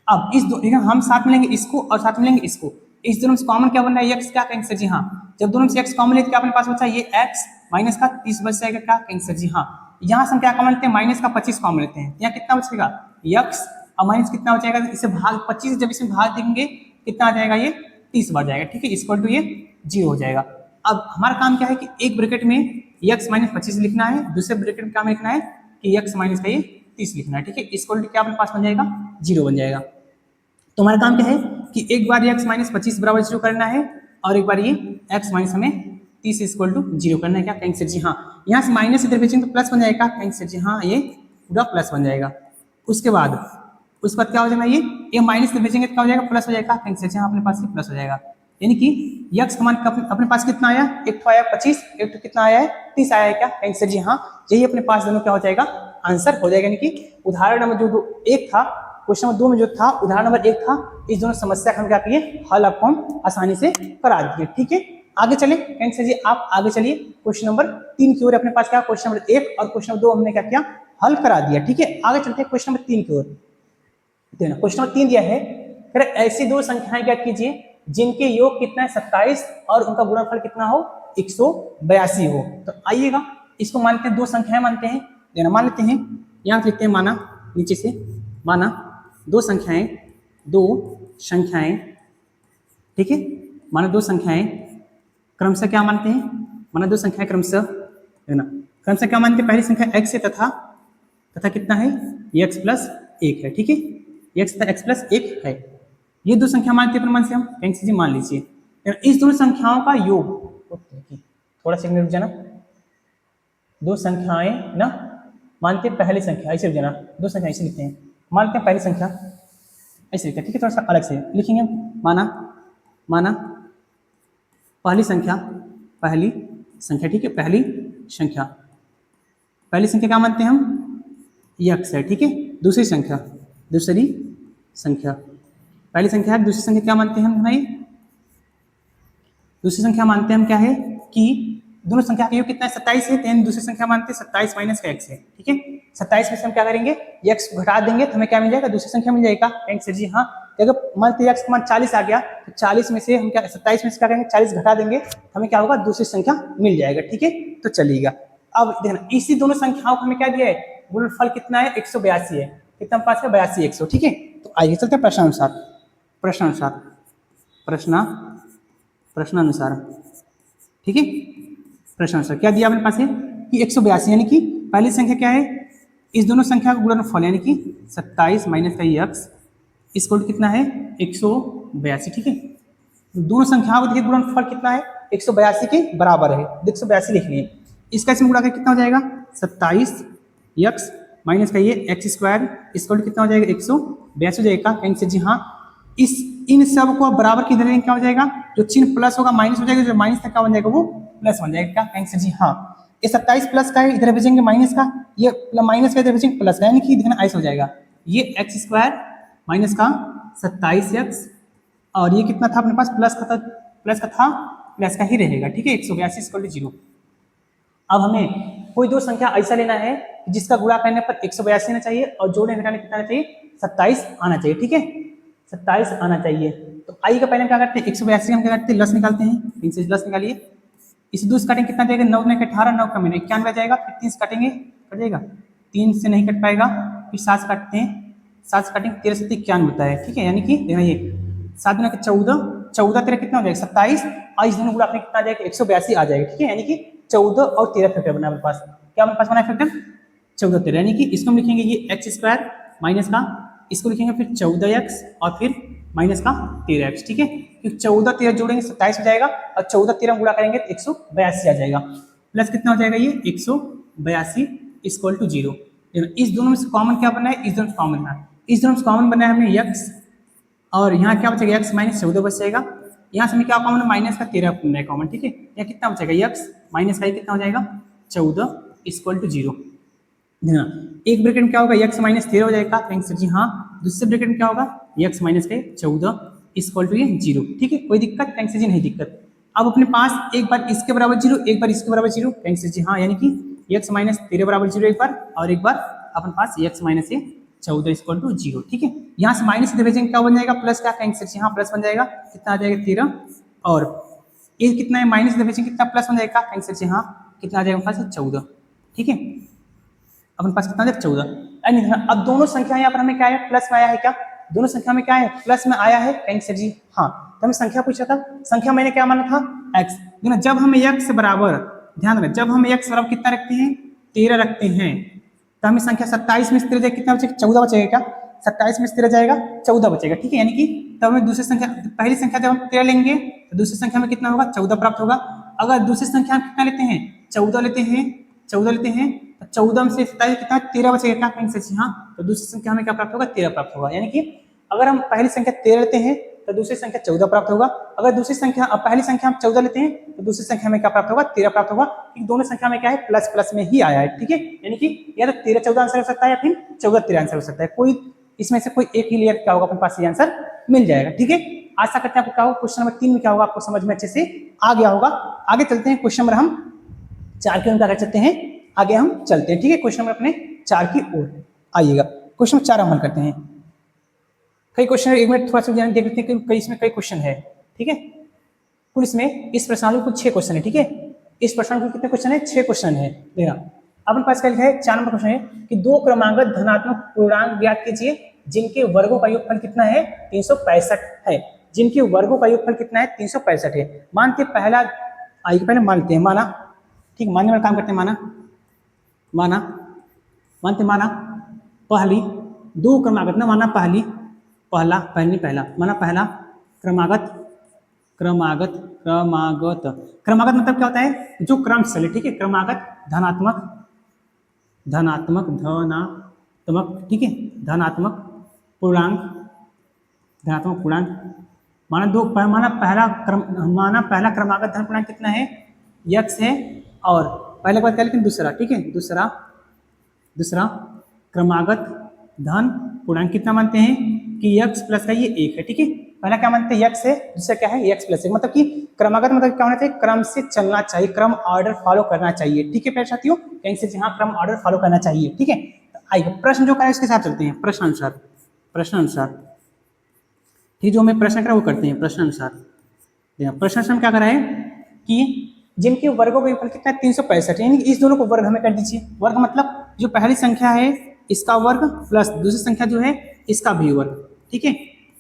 अब इस दो हम साथ में लेंगे इसको और साथ में लेंगे इसको, इस दोनों से कॉमन क्या बन रहा है एक्स, क्या कहेंगे सर जी हाँ, जब दोनों से एक्स कॉमन लेते क्या अपने पास बचा ये एक्स माइनस का 30 बच जाएगा, क्या कहेंगे सर जी हाँ। यहाँ से हम क्या कॉमन लेते हैं माइनस का 25 कॉमन लेते हैं, यहाँ कितना बचेगा एक्स और माइनस कितना बचेगा, इसे भाग 25 जब इसमें भाग देंगे कितना आ जाएगा ये 30 बढ़ जाएगा, ठीक है, इक्वल टू ये 0 हो जाएगा। अब हमारा काम क्या है कि एक ब्रैकेट में x माइनस 25 लिखना है, दूसरे ब्रैकेट में क्या लिखना है कि x माइनस का ये 30 लिखना है, ठीक है, इक्वल टू क्या अपने पास बन जाएगा 0 बन जाएगा। तो हमारा काम क्या है कि एक बार x माइनस 25 बराबर 0 करना है और एक बार ये x माइनस हमें 30 इक्वल टू 0 करना है, क्या कहेंगे सर जी हाँ। यहाँ से माइनस इधर भेजेंगे तो प्लस बन जाएगा, कहेंगे सर जी हाँ ये पूरा प्लस बन जाएगा। उसके बाद क्या हो जाएगा ये माइनस इधर भेजेंगे तो क्या हो जाएगा प्लस हो जाएगा, कहेंगे सर जी हाँ अपने पास ये प्लस हो जाएगा। यानी कि x का मान अपने पास कितना आया, एक तो आया 25, एक तो कितना आया है 30 आया है, क्या कहेंगे सर जी हाँ, यही अपने पास दोनों क्या हो जाएगा आंसर हो जाएगा। यानी कि उदाहरण नंबर जो 1 था क्वेश्चन नंबर 2 में जो था उदाहरण नंबर 1 था, इस दोनों समस्या का हम क्या किए, हल आपको हम आसानी से करा दिए। ठीक है, आगे चले कैंसर जी, आप आगे चलिए क्वेश्चन नंबर 3 की ओर। अपने पास क्या क्वेश्चन नंबर 1 और क्वेश्चन नंबर 2 हमने क्या किया, हल करा दिया। ठीक है, आगे चलते हैं क्वेश्चन नंबर 3 की ओर। क्वेश्चन नंबर 3 दिया है, ऐसी दो संख्याएं ज्ञात कीजिए जिनके योग कितना है 27 और उनका गुणनफल कितना हो 182 हो। तो आइएगा इसको मानते हैं, दो संख्याएं मानते हैं, देना मान लेते हैं, यहाँ लिखते हैं माना, नीचे से माना दो संख्याएं, ठीक है, माना दो संख्याएं क्रमशः क्या मानते हैं, माना दो संख्याएं क्रमशः, है ना, क्रमशः क्या मानते हैं, पहली संख्या x है तथा कितना है x प्लस 1 है। ठीक है, x तथा x प्लस 1 है, ये दो संख्या मानते हैं, मन से हम कहेंगे जी मान लीजिए इस दोनों संख्याओं का योग, थोड़ा सा रुक जाना, दो संख्याएं ना मानते हैं, पहली संख्या ऐसे रुक जाना, दो संख्या ऐसे लिखते हैं, मानते हैं पहली संख्या ऐसे लिखते हैं। ठीक है, थोड़ा सा अलग से लिखेंगे, माना पहली संख्या, ठीक है, पहली संख्या क्या मानते हैं हम x है। ठीक है, दूसरी संख्या पहली संख्या है, दूसरी संख्या क्या मानते हैं हम भाई, दूसरी संख्या मानते हैं हम क्या है कि दोनों संख्या का योग कितना है 27 है, तो दूसरी संख्या मानते हैं 27 माइनस का x है। ठीक है, 27 में से हम क्या करेंगे x को घटा देंगे तो हमें क्या मिल जाएगा, दूसरी संख्या मिल जाएगा। सर जी हाँ, अगर मानते हैं x का मान 40 आ गया तो 40 में से हम क्या 27 में से क्या करेंगे 40 घटा देंगे तो हमें क्या होगा दूसरी संख्या मिल जाएगा। ठीक है, तो चलिएगा अब देखना, इसी दोनों संख्याओं को हमें क्या दिया है, गुणनफल कितना है 182 है, कितना पास है 82 100। ठीक है, तो आइए चलते हैं प्रश्नानुसार। ठीक है, प्रश्नानुसार क्या दिया अपने पास है कि 182, यानी कि पहली संख्या क्या है, इस दोनों संख्या का गुणनफल यानी कि 27 माइनस का x इसको कितना है 182। ठीक है, दोनों संख्याओं को देखिए गुणनफल कितना है 182 के बराबर है, 182 लिख लिए, इसका इसमें गुणा करके कितना हो जाएगा 27x माइनस का ये x स्क्वायर इसको कितना हो जाएगा 182 हो जाएगा। कहेंगे जी हाँ, इन सब को बराबर की इधर क्या हो जाएगा, जो चिन्ह प्लस होगा माइनस हो जाएगा, जो माइनस तक क्या बन जाएगा वो प्लस बन जाएगा। कहेंगे जी हाँ, ये 27 प्लस का है, इधर भेजेंगे माइनस का, ये माइनस का इधर भेजेंगे प्लस का, यानी कि देखना ऐसा हो जाएगा, ये x स्क्वायर माइनस का 27x और ये कितना था अपने पास प्लस का ही रहेगा। ठीक है, 182 0। अब हमें कोई दो संख्या ऐसा लेना है जिसका गुणा करने पर 182 आना चाहिए और जोड़ने घटाने कितना आना चाहिए 27 आना चाहिए। ठीक है, 27 आना चाहिए। तो आई का पहले हम क्या करते हैं 182 हम क्या करते हैं लस निकालते हैं, 3 से लस निकालिए, इसे 2 से काटेंगे कितना जाएगा 9 में 18, 9 का महीना 91 जाएगा, फिर 3 से काटेंगे कट जाएगा, 3 से नहीं कट पाएगा, फिर 7 से काटते हैं, 7 से काटेंगे 13 से 91 होता है। ठीक है, यानी कि देखना ये 7 में 14, 14 13 कितना हो जाएगा 27 और इस दोनों गुणा अपने कितना आ जाएगा 182 आ जाएगा। ठीक है, यानी कि 14 और 13 फैक्टर बना हमारे पास, क्या हमारे पास बना फैक्टर 14 13, यानी कि इसको हम लिखेंगे ये x स्क्वायर माइनस का, इसको लिखेंगे फिर 14x और फिर माइनस का 13x। ठीक है, क्योंकि 14 13 जोड़ेंगे 27 हो जाएगा और 14 13 गुणा करेंगे तो 182 आ जाएगा, प्लस कितना हो जाएगा ये 182 इक्वल टू 0। इस दोनों में से कॉमन क्या बना है, इस दोनों से कॉमन बना है, इस दोनों से कॉमन बना है हमने x और यहाँ क्या बचेगा x माइनस 14 बच जाएगा, यहाँ से हमें क्या कॉमन माइनस का 13 बनना है कॉमन। ठीक है, यहाँ कितना बचेगा x माइनस का कितना हो जाएगा 14 इक्वल टू 0। एक ब्रैकेट में क्या होगा x माइनस 13 हो जाएगा, थैंक्स जी हाँ, दूसरे ब्रैकेट में क्या होगा x माइनस का 14 इक्वल टू ये 0। ठीक है, कोई दिक्कत थैंक्स जी नहीं दिक्कत। अब अपने पास एक बार इसके बराबर 0 एक बार इसके बराबर 0, थैंक्स जी हाँ, यानी कि x माइनस 13 बराबर 0 एक बार और एक बार अपने पास x माइनस 14 इक्वल टू 0। ठीक है, यहाँ से माइनस इधर भेजेंगे क्या बन जाएगा प्लस का, थैंक्स जी हाँ प्लस बन जाएगा, कितना आ जाएगा 13 और ये कितना है माइनस इधर भेजेंगे कितना प्लस बन जाएगा, थैंक्स जी हाँ कितना आ जाएगा अपने पास 14। ठीक है, अपने पास कितना है 14। अब दोनों संख्या यहाँ पर हमें क्या है प्लस में आया है, क्या दोनों संख्या में क्या है प्लस में आया है, थैंक्स जी हाँ। तो हमें संख्या पूछा था, संख्या मैंने क्या माना था x, जब हम x बराबर, ध्यान रखें जब हम x बराबर कितना रखते हैं 13 रखते हैं तो हमें संख्या 27 में से 13 कितना बचेगा 14 बचेगा, क्या 27 में से 13 जाएगा 14 बचेगा। ठीक है, यानी कि तब हमें दूसरी संख्या, पहली संख्या जब हम 13 लेंगे तो दूसरी संख्या में कितना होगा 14 प्राप्त होगा। अगर दूसरी संख्या हम कितना लेते हैं 14 लेते हैं तो 14 में से 27 कितना 13 बचेगा, क्या हाँ, तो दूसरी संख्या हमें क्या प्राप्त होगा 13 प्राप्त होगा। यानी कि अगर हम पहली संख्या 13 लेते हैं तो दूसरी संख्या 14 प्राप्त होगा, अगर दूसरी संख्या पहली संख्या हम 14 लेते हैं तो दूसरी संख्या में क्या प्राप्त होगा 13 प्राप्त होगा, क्योंकि दोनों संख्या में क्या है प्लस प्लस में ही आया है। ठीक है, यानी कि या तो 13 14 आंसर हो सकता है या फिर 14 13 आंसर हो सकता है, कोई इसमें से कोई एक ही लेयर क्या होगा अपने पास ये आंसर मिल जाएगा। ठीक है, आशा करते हैं आपको क्या होगा क्वेश्चन नंबर 3 में क्या होगा आपको समझ में अच्छे से आ गया होगा। आगे चलते हैं क्वेश्चन नंबर हम 4 की ओर क्या कर सकते हैं, आगे हम चलते हैं। ठीक है, क्वेश्चन नंबर अपने 4 की ओर आइएगा। क्वेश्चन नंबर 4 हम हल करते हैं। कई क्वेश्चन है, 1 मिनट थोड़ा सा देख लेते हैं कि कई इसमें कई क्वेश्चन है। ठीक है, कुल इसमें इस प्रश्नावली कुल 6 क्वेश्चन है। ठीक है, इस प्रश्नावली कितने क्वेश्चन है, 6 क्वेश्चन है। देखना अपन पास क्या लिखा है, 4 नंबर क्वेश्चन है कि 2 क्रमांगत धनात्मक पूर्णांक ज्ञात कीजिए जिनके वर्गों का योगफल कितना है, 365 है। जिनके वर्गों का योगफल कितना है, 365 है। मानते पहला आइए पहले मानते हैं, माना, ठीक, मानने वाला काम करते हैं, माना माना मानते माना पहली 2 क्रमागत ना, माना पहली पहला पहली पहला माना पहला क्रमागत क्रमागत क्रमागत क्रमागत मतलब क्या होता है, जो क्रम से चले। ठीक है, क्रमागत धनात्मक धनात्मक धनात्मक, ठीक है, धनात्मक पूर्णांक धनात्मक पूर्णांक माना दो माना पहला क्रमागत धन पूर्णांक कितना है, x है। और पहले बात क्या, लेकिन दूसरा, ठीक है, दूसरा क्रमागत धन पूर्णांक कितना मानते हैं कि x प्लस का ये 1 है। ठीक है, पहला क्या मानते हैं, x है, दूसरा क्या है, x प्लस 1। मतलब कि क्रमागत मतलब क्या होना चाहिए, क्रम से चलना चाहिए, क्रम ऑर्डर फॉलो करना चाहिए। ठीक है प्यारे साथियों, कहीं से जहाँ क्रम ऑर्डर फॉलो करना चाहिए। ठीक है, आइए प्रश्न जो करें उसके साथ चलते हैं, प्रश्न अनुसार ठीक, जो हमें प्रश्न करा वो करते हैं प्रश्न अनुसार। प्रश्न अनुसार क्या करा है कि जिनके वर्गों का योगफल कितना है, 365, यानी इस दोनों को वर्ग हमें कर दीजिए। वर्ग मतलब जो पहली संख्या है इसका वर्ग प्लस दूसरी संख्या जो है इसका भी वर्ग। ठीक है,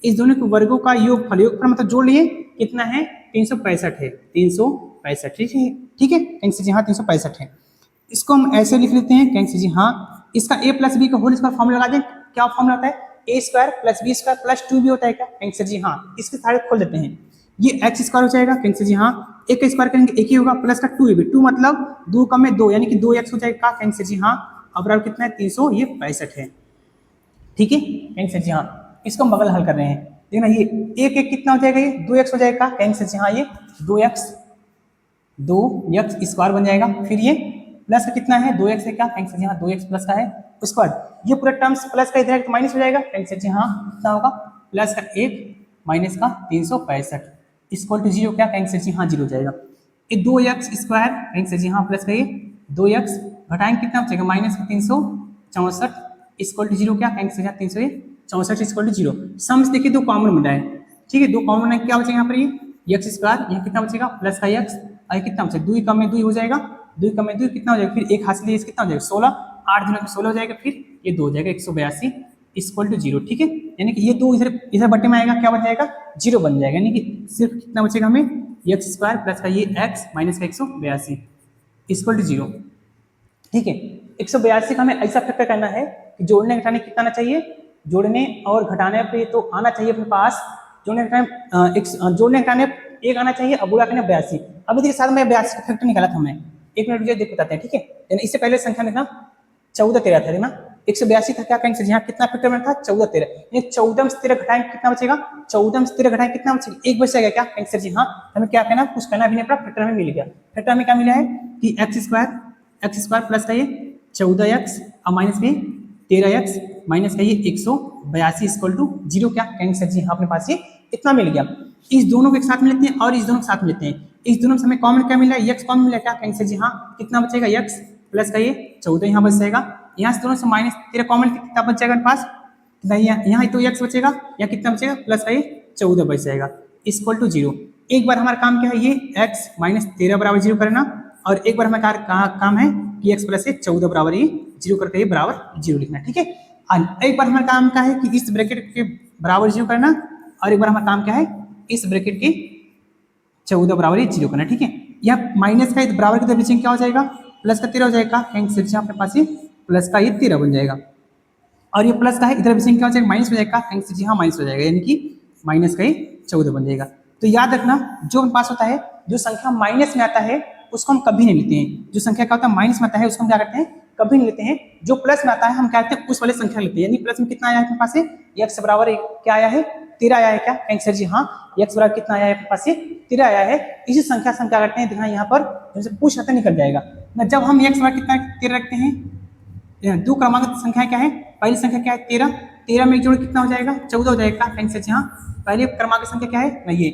इस दोनों के वर्गों का योगफल मतलब जोड़ लिए कितना है, 365 है, 365। ठीक है, कहीं से जी हाँ 365 है। इसको हम ऐसे लिख लेते हैं, कहीं से जी हाँ, इसका a प्लस बी का होल स्क्वायर फॉर्मूला लगा दें। क्या फॉर्मूला होता है, a square plus B square plus 2b होता है क्या, कहीं से जी हाँ, इसके सारे खोल देते हैं। ये एक्स स्क्वायर हो जाएगा, कहीं से जी हाँ, एक का स्क्वायर करेंगे एक ही होगा, प्लस का 2ab, 2 मतलब 2 कम में 2 यानी कि 2x हो जाएगा, कहीं से जी हाँ, अब बराबर कितना है, 365 है। ठीक है, कहीं से जी हाँ, इसको हम बगल हल कर रहे हैं। देखना ये एक एक कितना हो जाएगा, ये 2x हो जाएगा, कहीं से जी हाँ, ये 2x स्क्वायर बन जाएगा। फिर ये प्लस का कितना है, 2x है क्या, कहीं से जी हाँ 2x प्लस का है स्क्वायर। ये पूरा टर्म्स प्लस का इधर तो माइनस हो जाएगा, कहीं से जी हाँ कितना होगा, प्लस का 1 माइनस का 365 इक्वल टू 0 क्या, कहीं से जी हाँ 0 हो जाएगा। ये 2x स्क्वायर कहीं से जी हाँ प्लस का ये 2x घटाएंगे कितना हो जाएगा, माइनस का 364 इक्वल टू 0 क्या, कहीं से जी हाँ 364 इक्वल टू 0। सम्स देखिए दो कॉमन मिला है। ठीक है, दो कॉमन है, क्या बचेगा यहाँ पर, ये x स्क्वायर, यहाँ कितना बचेगा प्लस का x, और कितना बचेगा 2 कम में 2 हो जाएगा, 2 कम में 2 कितना हो जाएगा, फिर एक हाथ से लिए कितना हो जाएगा 16, 8 दिनों में 16 हो जाएगा, फिर ये 2 हो जाएगा 182 इक्वल टू 0। ठीक है, यानी कि ये 2 इधर बटे में आएगा, क्या बन जाएगा 0 बन जाएगा, यानी कि सिर्फ कितना बचेगा हमें, x स्क्वायर प्लस का ये x माइनस का 182 इक्वल टू 0। ठीक है, 182 का हमें ऐसा फैक्टर करना है कि जोड़ने घटाने कितना आना चाहिए, जोड़ने और घटाने पे तो आना चाहिए अपने पास, जोड़ने घटाने 1 आना चाहिए, अब बुरा करने 82। अभी देखिए साथ में 82 का फैक्टर निकाला था हमने, 1 मिनट मुझे देख बताते हैं। ठीक है, इससे पहले संख्या में था 14 13 था, देखना 182 था, क्या कहेंगे यहाँ कितना फैक्टर में था 14 13, यानी 14 से 13 घटाएंगे कितना बचेगा, 14 से 13 घटाएंगे कितना बचेगा, 1 बच जाएगा क्या, कहेंगे सर जी हाँ, हमें क्या कहना, कुछ कहना भी नहीं पड़ा, फैक्टर हमें मिल गया। फैक्टर हमें क्या मिला है कि x स्क्वायर प्लस का ये 14x और माइनस का 13x माइनस का ये 182 इक्वल टू 0 क्या, कहेंगे सर जी हाँ, अपने पास ये इतना मिल गया। इस दोनों को एक साथ में लेते हैं और इस दोनों के साथ में लेते हैं, इस दोनों से हमें कॉमन क्या मिला है, x कॉमन मिला क्या, कहेंगे सर जी हाँ, कितना बचेगा x प्लस का ये 14 यहाँ बच जाएगा, यहाँ से दोनों से माइनस 13 कॉमन कितना बच जाएगा पास, यहाँ तो x बचेगा, या कितना बचेगा प्लस का ये 14 बच जाएगा इक्वल टू 0। एक बार हमारा काम क्या है, ये x माइनस 13 बराबर 0 करना, और एक बार हमारा काम है कि x प्लस 14 बराबर ये 0 करके ये बराबर 0 लिखना। ठीक है, एक बार हमारा काम क्या है कि इस ब्रैकेट के बराबर 0 करना, और एक बार हमारा काम क्या है इस ब्रैकेट के 14 बराबर 0 करना। ठीक है, यह माइनस का बराबर की तरफ क्या हो जाएगा, प्लस का 13 हो जाएगा, कहीं अपने पास ये प्लस का ये 13 बन जाएगा, और ये प्लस का है इधर क्या हो जाएगा, माइनस हो जाएगा, कहीं से हाँ माइनस हो जाएगा, यानी कि माइनस का ये 14 बन जाएगा। तो याद रखना, जो हमारे पास होता है, जो संख्या माइनस में आता है उसको हम कभी नहीं लेते हैं, जो संख्या क्या होता है माइनस में आता है उसको हम क्या करते हैं, कभी नहीं लेते हैं। जो प्लस में आता है हम क्या करते हैं, उस वाले संख्या लेते हैं, यानी प्लस में कितना आया है अपने पास, x बराबर क्या आया है 13 आया है क्या, कहेंगे सर जी हाँ, x बराबर कितना आया है अपने पास 13 आया है। इसी संख्या से हम क्या करते हैं, देखना यहाँ पर जैसे पूछ रहता निकल जाएगा ना, जब हम x बराबर कितना 13 रखते हैं, दो क्रमांक संख्या क्या है, पहली संख्या क्या है 13, 13 में एक जोड़ कितना हो जाएगा 14 हो जाएगा। आंसर जी हाँ, पहली क्रमांक की संख्या क्या है ना, ये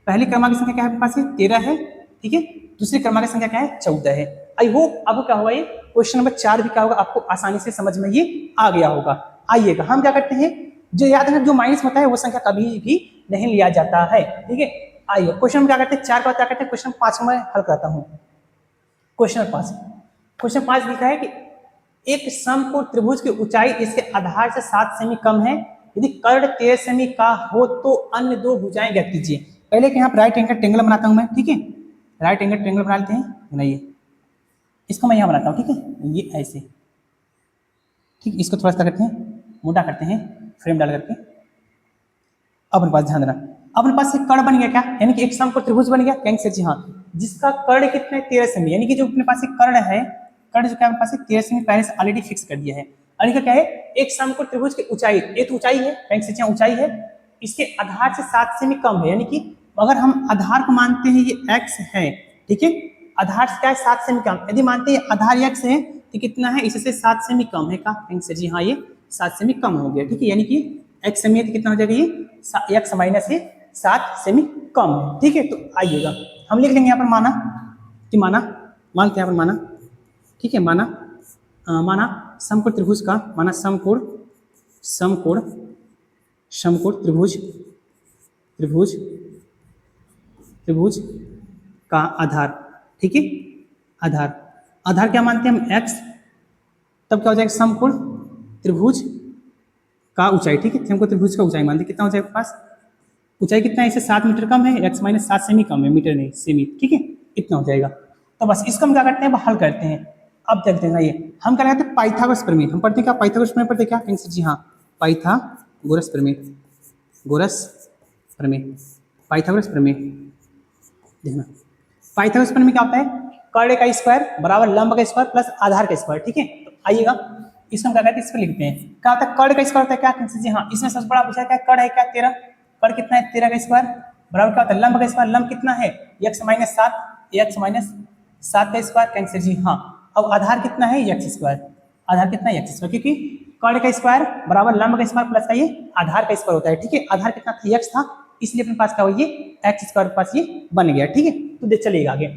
पहली क्रमांक की संख्या क्या है आपके पास 13 है, ठीक है। दूसरी क्रमांक की संख्या क्या है 14 है। आई होप आपको क्या होगा, ये क्वेश्चन नंबर 4 भी क्या होगा आपको आसानी से समझ में ये आ गया होगा। आइएगा हम क्या करते हैं, जो याद है जो माइनस होता है वो संख्या कभी भी नहीं लिया जाता है, ठीक है। आइए क्वेश्चन में क्या करते हैं, 4 का क्या करते हैं, क्वेश्चन 5 में हल करता हूँ। क्वेश्चन 5, क्वेश्चन 5 लिखा है कि एक समकोण त्रिभुज की ऊंचाई इसके आधार से 7 सेमी कम है, यदि कर्ण 13 सेमी का हो तो अन्य दो भुजाएं ज्ञात कीजिए। पहले कि यहाँ पर राइट एंगल ट्रायंगल बनाता हूं मैं, ठीक है। राइट एंगल ट्रायंगल बना लेते हैं, बनाइए इसको मैं यहाँ बनाता हूँ, ठीक है, ये ऐसे, ठीक। इसको थोड़ा सा करते हैं मोटा करते हैं फ्रेम डाल करके। अब अपने पास ध्यान देना, अपने पास एक कर्ण बन गया क्या, यानी कि एक समकोण त्रिभुज बन गया, कहेंगे जी हाँ, जिसका कर्ण कितना है 13 सेमी, यानी कि जो अपने पास एक कर्ण है, कर्ण जो क्या अपने पास 13 सेमी पहले से ऑलरेडी फिक्स कर दिया है। और क्या है, एक समकोण त्रिभुज की ऊंचाई, ये तो ऊंचाई है, कहेंगे जी हाँ ऊंचाई है, इसके आधार से 7 सेमी कम है, यानी कि अगर हम आधार को मानते हैं ये x है, ठीक है, आधार से क्या है 7 सेमी कम, यदि मानते हैं आधार x है तो कितना है, इससे 7 सेमी कम है का, कहेंगे जी हाँ ये 7 सेमी कम हो गया, ठीक है। यानी कि x सेमी है तो कितना हो जाएगा, ये x माइनस है 7 सेमी कम है, ठीक है। तो आइएगा हम लिख लेंगे यहाँ पर माना, कि माना, मानते हैं यहाँ पर माना, ठीक है, माना माना समकोण त्रिभुज का, माना समकोण समकोण समकोण त्रिभुज त्रिभुज त्रिभुज का आधार, ठीक है, आधार, आधार क्या मानते हैं हम x, तब क्या हो जाएगा समकोण त्रिभुज का ऊंचाई, ठीक है, समकोण त्रिभुज का ऊंचाई मानते हैं, कितना हो जाएगा पास, ऊंचाई कितना है, इसे 7 मीटर कम है, x माइनस 7 सेमी कम है, मीटर नहीं सेमी, ठीक है, इतना हो जाएगा। तो बस इसको हम क्या करते हैं, हल करते हैं। अब देखते हैं, ये हम क्या कहते हैं पाइथागोरस प्रमेय, हम पढ़ते क्या पाइथागोरस प्रमेय पढ़ते क्या, जी हाँ पाइथागोरस प्रमेय, गोरस प्रमेय, पाइथागोरस प्रमेय। देखना पाइथागोरस प्रमेय क्या होता है, कर्ण का स्क्वायर बराबर लंब का स्क्वायर प्लस आधार का स्क्वायर, ठीक है। तो आइएगा इसको हम क्या कहते हैं, इस पर लिखते हैं, क्या होता है कर्ण का स्क्वायर होता है क्या, जी हाँ, इसमें सबसे बड़ा पूछा क्या, कर्ण है क्या 13, कर्ण कितना है 13 का स्क्वायर बराबर क्या होता है लंब का स्क्वायर, लंब कितना है x माइनस 7, x माइनस 7 का स्क्वायर, कैंसिल जी हाँ। अब आधार कितना है x स्क्वायर, आधार कितना है x स्क्वायर, क्योंकि कर्ण का स्क्वायर बराबर लंब का स्क्वायर प्लस का ये आधार का स्क्वायर होता है, ठीक है। आधार कितना था x था, इसलिए अपने पास क्या हुआ ये x स्क्वायर पास ये बन गया, ठीक है। तो देख चलिएगा आगे,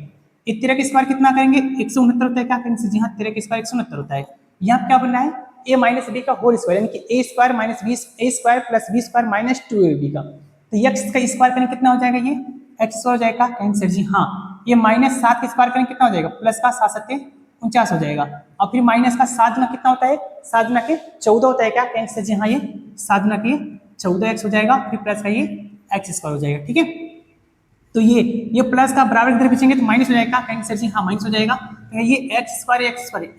13 का स्क्वायर कितना करेंगे 169 होता है क्या, कैंसिल जी हाँ 13 का स्क्वायर 169 होता है। यहाँ क्या बन रहा है a माइनस बी का होल स्क्वायर, यानी कि a square minus B, a square plus B square minus 2ab का, तो x का स्क्वायर करेंगे कितना हो जाएगा, ये x स्क्वायर हो जाएगा, कैंसिल जी हाँ। ये माइनस 7 का स्क्वायर करेंगे कितना हो जाएगा, प्लस का 7 7 49 हो जाएगा, और फिर माइनस का 7 गुना कितना होता है, 7 गुना के 14 होता है क्या, कैंसिल जी हाँ, ये 7 गुना के 14x हो जाएगा, फिर प्लस का ये x स्क्वायर हो जाएगा, ठीक है। तो ये प्लस का बराबर की तरफ खींचेंगे तो माइनस हो जाएगा, कैंसिल जी हाँ माइनस हो जाएगा, तो ये x स्क्वायर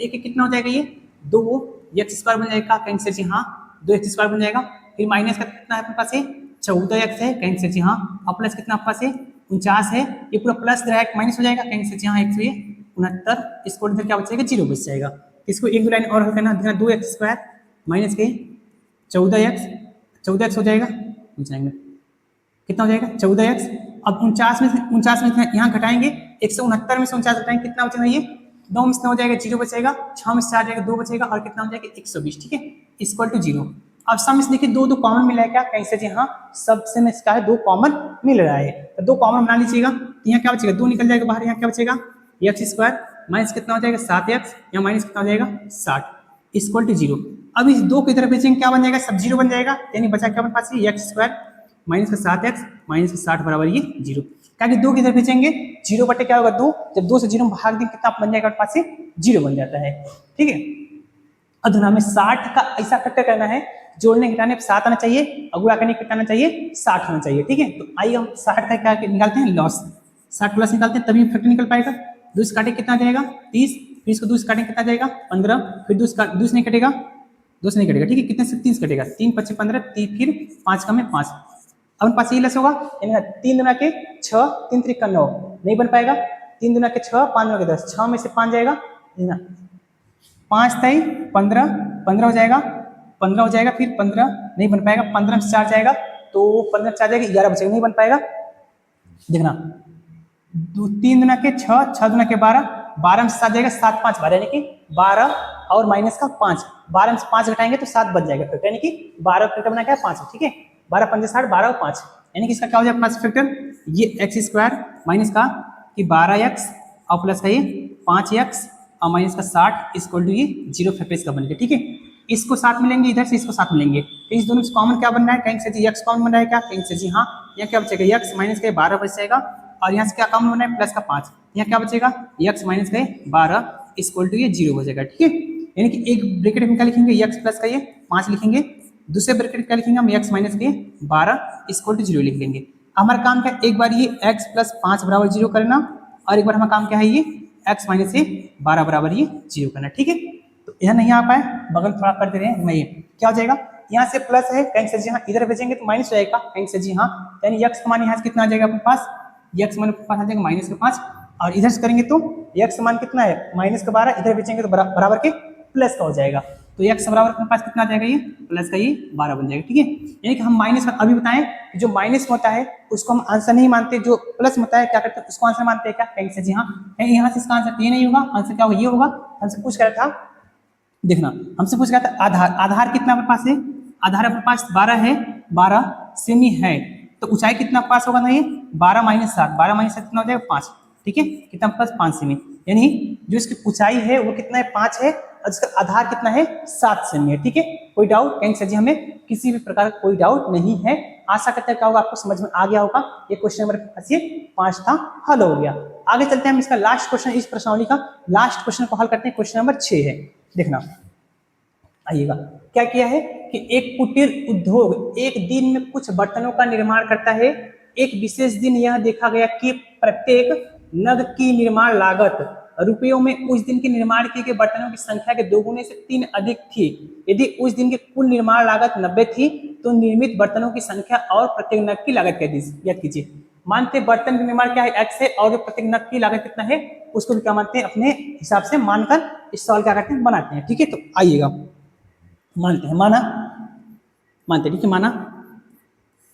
एक कितना हो जाएगा, ये 2x स्क्वायर बन जाएगा, कैंसिल जी हाँ 2x स्क्वायर बन जाएगा, फिर माइनस का कितना है अपने पास है 14x है, कैंसिल जी हाँ, और प्लस कितना आपके पास है 49 है, ये पूरा प्लस डायरेक्ट माइनस हो जाएगा, कैंसिल जी हाँ 169, इसको इधर क्या बचेगा 0 बच जाएगा। इसको एक दो लाइन और हल करना, 2x स्क्वायर माइनस के 14x हो जाएगा, कितना हो जाएगा 14x। अब 49 में यहाँ घटाएंगे, 169 में से 49 घटाएंगे कितना बचेगा, ये 2 में से हो जाएगा 0 बचेगा, 6 में से 4 जाएगा 2 बचेगा, और कितना हो जाएगा 120, ठीक है, इक्वल टू 0। अब सम में से देखिए दो कॉमन मिला है क्या, कैसे जी हाँ सबसे में इसका है 2 कॉमन मिल रहा है, तो 2 कॉमन बना लीजिएगा, तो यहाँ क्या बचेगा 2 निकल जाएगा बाहर, यहाँ क्या बचेगा x स्क्वायर माइनस कितना हो जाएगा 7x, यहाँ माइनस कितना हो जाएगा 60 इक्वल टू 0। अब इस 2 की तरफ भेजेंगे क्या बन जाएगा, सब 0 बन जाएगा, यानी बचा क्या अपने पास x स्क्वायर माइनस का 7x माइनस का 60 बराबर ये 0, क्या कि 2 की तरफ भेजेंगे 0 बटे क्या होगा 2, जब 2 से 0 में भाग देंगे कितना बन जाएगा पास से 0 बन जाता है, ठीक है। अब हमें 60 का ऐसा फैक्टर करना है, जोड़ने घटाने पे 7 आना चाहिए, और गुणा करने कितना आना चाहिए 60 होना चाहिए, ठीक है। तो आइए हम 60 का क्या निकालते हैं लॉस, 60 प्लस निकालते हैं तभी फैक्टर निकल पाएगा। 2 से काटे कितना जाएगा 30, फिर इसको 2 से काटेंगे कितना जाएगा 15, फिर 2 से नहीं कटेगा, 2 से नहीं कटेगा, ठीक है, कितने से 3 से कटेगा, 3 5 15, फिर 5 का में 5, अब पास ये लस होगा, 3 दुना के 6, 3 3 का 9 नहीं बन पाएगा, 3 दुना के 6, 5 दुना के 10, 6 में से 5 जाएगा, 5 तई 15, 15 हो जाएगा, 15 हो जाएगा, फिर 15 नहीं बन पाएगा, 15 में से 4 जाएगा तो 15 4 जाएगा 11 बचेगा, नहीं बन पाएगा। देखना 3 दुना के 6, 6 दुना के 12, 12 में से 7 जाएगा, 7 5 12, यानी कि 12 और माइनस का 5, 12 में से 5 घटाएंगे तो 7 बच जाएगा फैक्टर, यानी कि 12 फैक्टर बना क्या है 5, ठीक है। 12 पंजे 60, 12 और 5, यानी कि इसका क्या हो जाएगा पास फैक्टर, ये एक्स स्क्वायर माइनस का कि 12x और प्लस का ये 5x और माइनस का 60 इक्वल टू ये 0 फैक्टर इसका बन गया, ठीक है। इसको साथ में लेंगे, इधर से इसको साथ में लेंगे, तो इस दोनों से कॉमन क्या बन रहा है, कहीं से जी एक्स कॉमन बन रहा है क्या, कहीं से जी हाँ, यहाँ क्या बचेगा एक्स माइनस का 12 बच जाएगा, और यहाँ से क्या कॉमन बन रहा है प्लस का 5, यहाँ क्या बचेगा एक्स माइनस का 12 इक्वल टू ये 0 बचेगा, ठीक है। यानी कि एक ब्रैकेट में क्या लिखेंगे एक्स प्लस का ये 5 लिखेंगे, दूसरे ब्रैकेट क्या लिखेंगे हम एक्स माइनस के 12 इक्वल टू 0 लिख लेंगे। हमारा काम क्या है, एक बार ये x प्लस 5 बराबर 0 करना, और एक बार हमारा काम क्या है ये x माइनस से 12 बराबर ये 0 करना, ठीक है। तो यह नहीं आ पाए, बगल थोड़ा कर दे रहे हैं, ये क्या हो जाएगा, यहाँ से प्लस है कहीं से जी हाँ, इधर भेजेंगे तो माइनस हो जाएगा कहीं से जी हाँ, यानी x का मान यहाँ से कितना आ जाएगा अपने पास, x मान आ जाएगा माइनस के 5, और इधर से करेंगे तो x का मान कितना है माइनस का 12, इधर भेजेंगे तो बराबर के प्लस का हो जाएगा, तो x बराबर अपने पास कितना आ जाएगा ये प्लस का ये 12 बन जाएगा, ठीक है। यानी कि हम माइनस का अभी बताएं, जो माइनस होता है उसको हम आंसर नहीं मानते, जो प्लस होता है क्या करते हैं उसको आंसर मानते हैं, क्या कहीं से जी हाँ, कहीं यहाँ से इसका आंसर ये नहीं होगा, आंसर क्या होगा ये होगा। हमसे पूछ रहा था, देखना हमसे पूछ रहा था आधार, आधार कितना अपने पास है, आधार अपने पास 12 है, 12 सेमी है, तो ऊंचाई कितना पास होगा ना ये 12 माइनस 7, 12 माइनस 7 कितना हो जाएगा 5, ठीक है, कितना प्लस 5 सेमी, यानी जो इसकी ऊंचाई है वो कितना है 5 है, और इसका आधार कितना है 7 सेमी है, ठीक है। कोई डाउट कहीं से जी हमें किसी भी प्रकार का कोई डाउट नहीं है, आशा करते हैं क्या होगा आपको समझ में आ गया होगा। ये क्वेश्चन नंबर 5 था, हल हो गया। आगे चलते हैं हम इसका लास्ट क्वेश्चन, इस प्रश्नावली का लास्ट क्वेश्चन को हल करते हैं, क्वेश्चन नंबर 6 है, देखना आइएगा। क्या किया है कि एक कुटीर उद्योग एक दिन में कुछ बर्तनों का निर्माण करता है, एक विशेष दिन यह देखा गया कि प्रत्येक नग की निर्माण लागत रुपयों में उस दिन के निर्माण किए गए बर्तनों की संख्या के 2 गुने से 3 अधिक थी। यदि उस दिन की कुल निर्माण लागत 90 थी तो निर्मित बर्तनों की संख्या और प्रत्येक नग की लागत याद कीजिए। मानते बर्तन का निर्माण क्या है एक्स है, और प्रत्येक नग की लागत कितना है उसको भी क्या मानते हैं अपने हिसाब से मानकर इस सवाल क्या करते हैं बनाते हैं, ठीक है। तो आइएगा मानते हैं, माना मानते, ठीक है, माना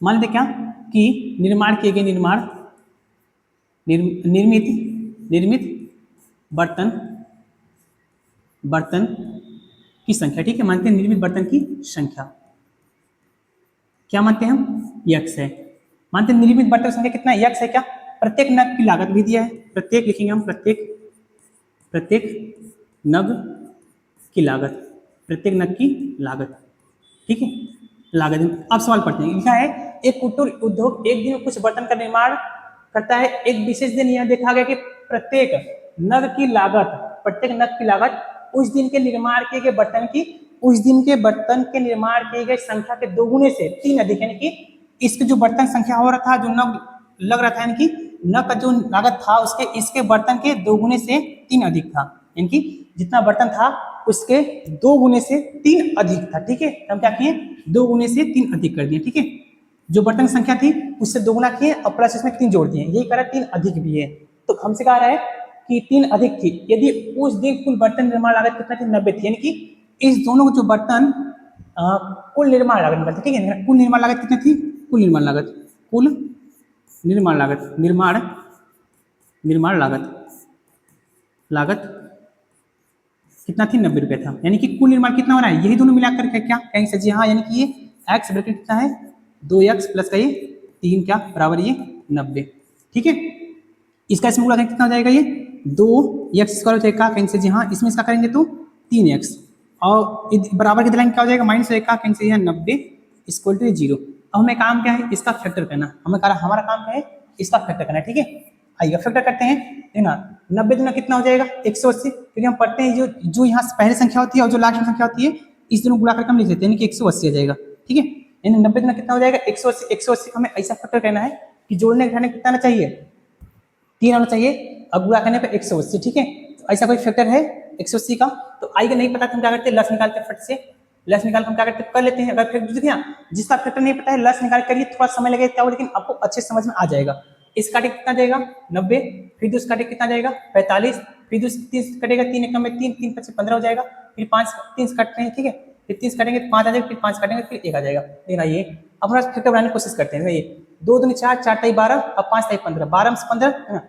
मान लेते क्या कि निर्माण किए गए निर्मित बर्तन की संख्या, ठीक है, मानते हैं निर्मित बर्तन की संख्या क्या मानते हैं हम x है, मानते हैं निर्मित बर्तन की संख्या कितना x है, क्या प्रत्येक नग की लागत भी दिया है, प्रत्येक लिखेंगे हम प्रत्येक नग की लागत, प्रत्येक नग की लागत, ठीक है, लागत। अब सवाल पढ़ते हैं, लिखा है एक कुटीर उद्योग एक दिन में कुछ बर्तन का निर्माण करता है, एक विशेष दिन यह देखा गया कि प्रत्येक नग की लागत उस दिन के निर्माण किए गए बर्तन की उस दिन के बर्तन के निर्माण किए गए संख्या के 2 गुने से 3 अधिक, यानी कि इसके जो बर्तन संख्या हो रहा था, जो नग लग रहा था, यानी कि नग का जो लागत था उसके इसके बर्तन के 2 गुने से 3 अधिक था, यानी कि जितना बर्तन था उसके 2 गुने से 3 अधिक था, ठीक है। हम क्या किए 2 गुने से 3 अधिक कर दिए, ठीक है, जो बर्तन संख्या थी उससे 2 गुना किए और प्लस इसमें 3 जोड़ दिए, यही करा 3 अधिक भी है, तो हमसे कहा रहा है कि 3 अधिक थी, यदि उस दिन कुल बर्तन निर्माण लागत कितना थी 90 थी, यानी कि इस दोनों जो बर्तन कुल निर्माण लागत निकलती, ठीक है, कुल निर्माण लागत कितनी थी, कुल निर्माण लागत कितना थी 90 रुपये था, यानी कि कुल निर्माण कितना हो रहा है यही दोनों मिलाकर के क्या कहीं से जी हाँ, यानी कि ये x ब्रैकेट कितना है 2x प्लस का ये 3 क्या बराबर ये 90, ठीक है। इसका इसमें गुणा कितना हो जाएगा ये 2x स्क्वायर हो जाएगा कहीं से जी हाँ, इसमें इसका करेंगे तो 3x और बराबर की लाइन क्या हो जाएगा माइनस हो जाएगा कहीं से यहाँ 90 इक्वल टू 0। अब हमें काम क्या है इसका फैक्टर करना, हमारा काम क्या है इसका फैक्टर करना, ठीक है। आइए फैक्टर करते हैं, है ना 90 गुना कितना हो जाएगा 180, क्योंकि हम पढ़ते हैं जो यहाँ पहले संख्या होती है और जो लास्ट में संख्या होती है इस दोनों गुणा करके हम लिख देते हैं, यानी कि 180 आ जाएगा, ठीक है। यानी 90 गुना कितना हो जाएगा 180 हमें ऐसा फैक्टर करना है कि जोड़ने घटाने कितना आना चाहिए 3 आना चाहिए, अब गुणा करने पर 180, ठीक है। तो ऐसा कोई फैक्टर है 180 का, तो आएगा नहीं पता तो हम क्या करते हैं लस निकालते हैं, फट से लस निकाल हम क्या करते कर लेते हैं। अगर फिर देखिए जिसका फैक्टर नहीं पता है लस निकाल करिए, थोड़ा समय लगेगा क्या हो, लेकिन आपको अच्छे समझ में आ जाएगा। इस काटे कितना जाएगा 90, फिर दूसरा काटे कितना जाएगा 45, फिर दूसरा 30 कटेगा 3 एकम में 3, 3 5 15 हो जाएगा, फिर 5 3 काटते हैं, ठीक है, फिर 30 काटेंगे तो 5 आ जाएगा, फिर 5 काटेंगे फिर 1 आ जाएगा। देखना ये अब हम फैक्टर बनाने की कोशिश करते हैं, ये 2 दूनी 4, 4 ताई 12 और 5 ताई 15, 12 में से 15 है ना,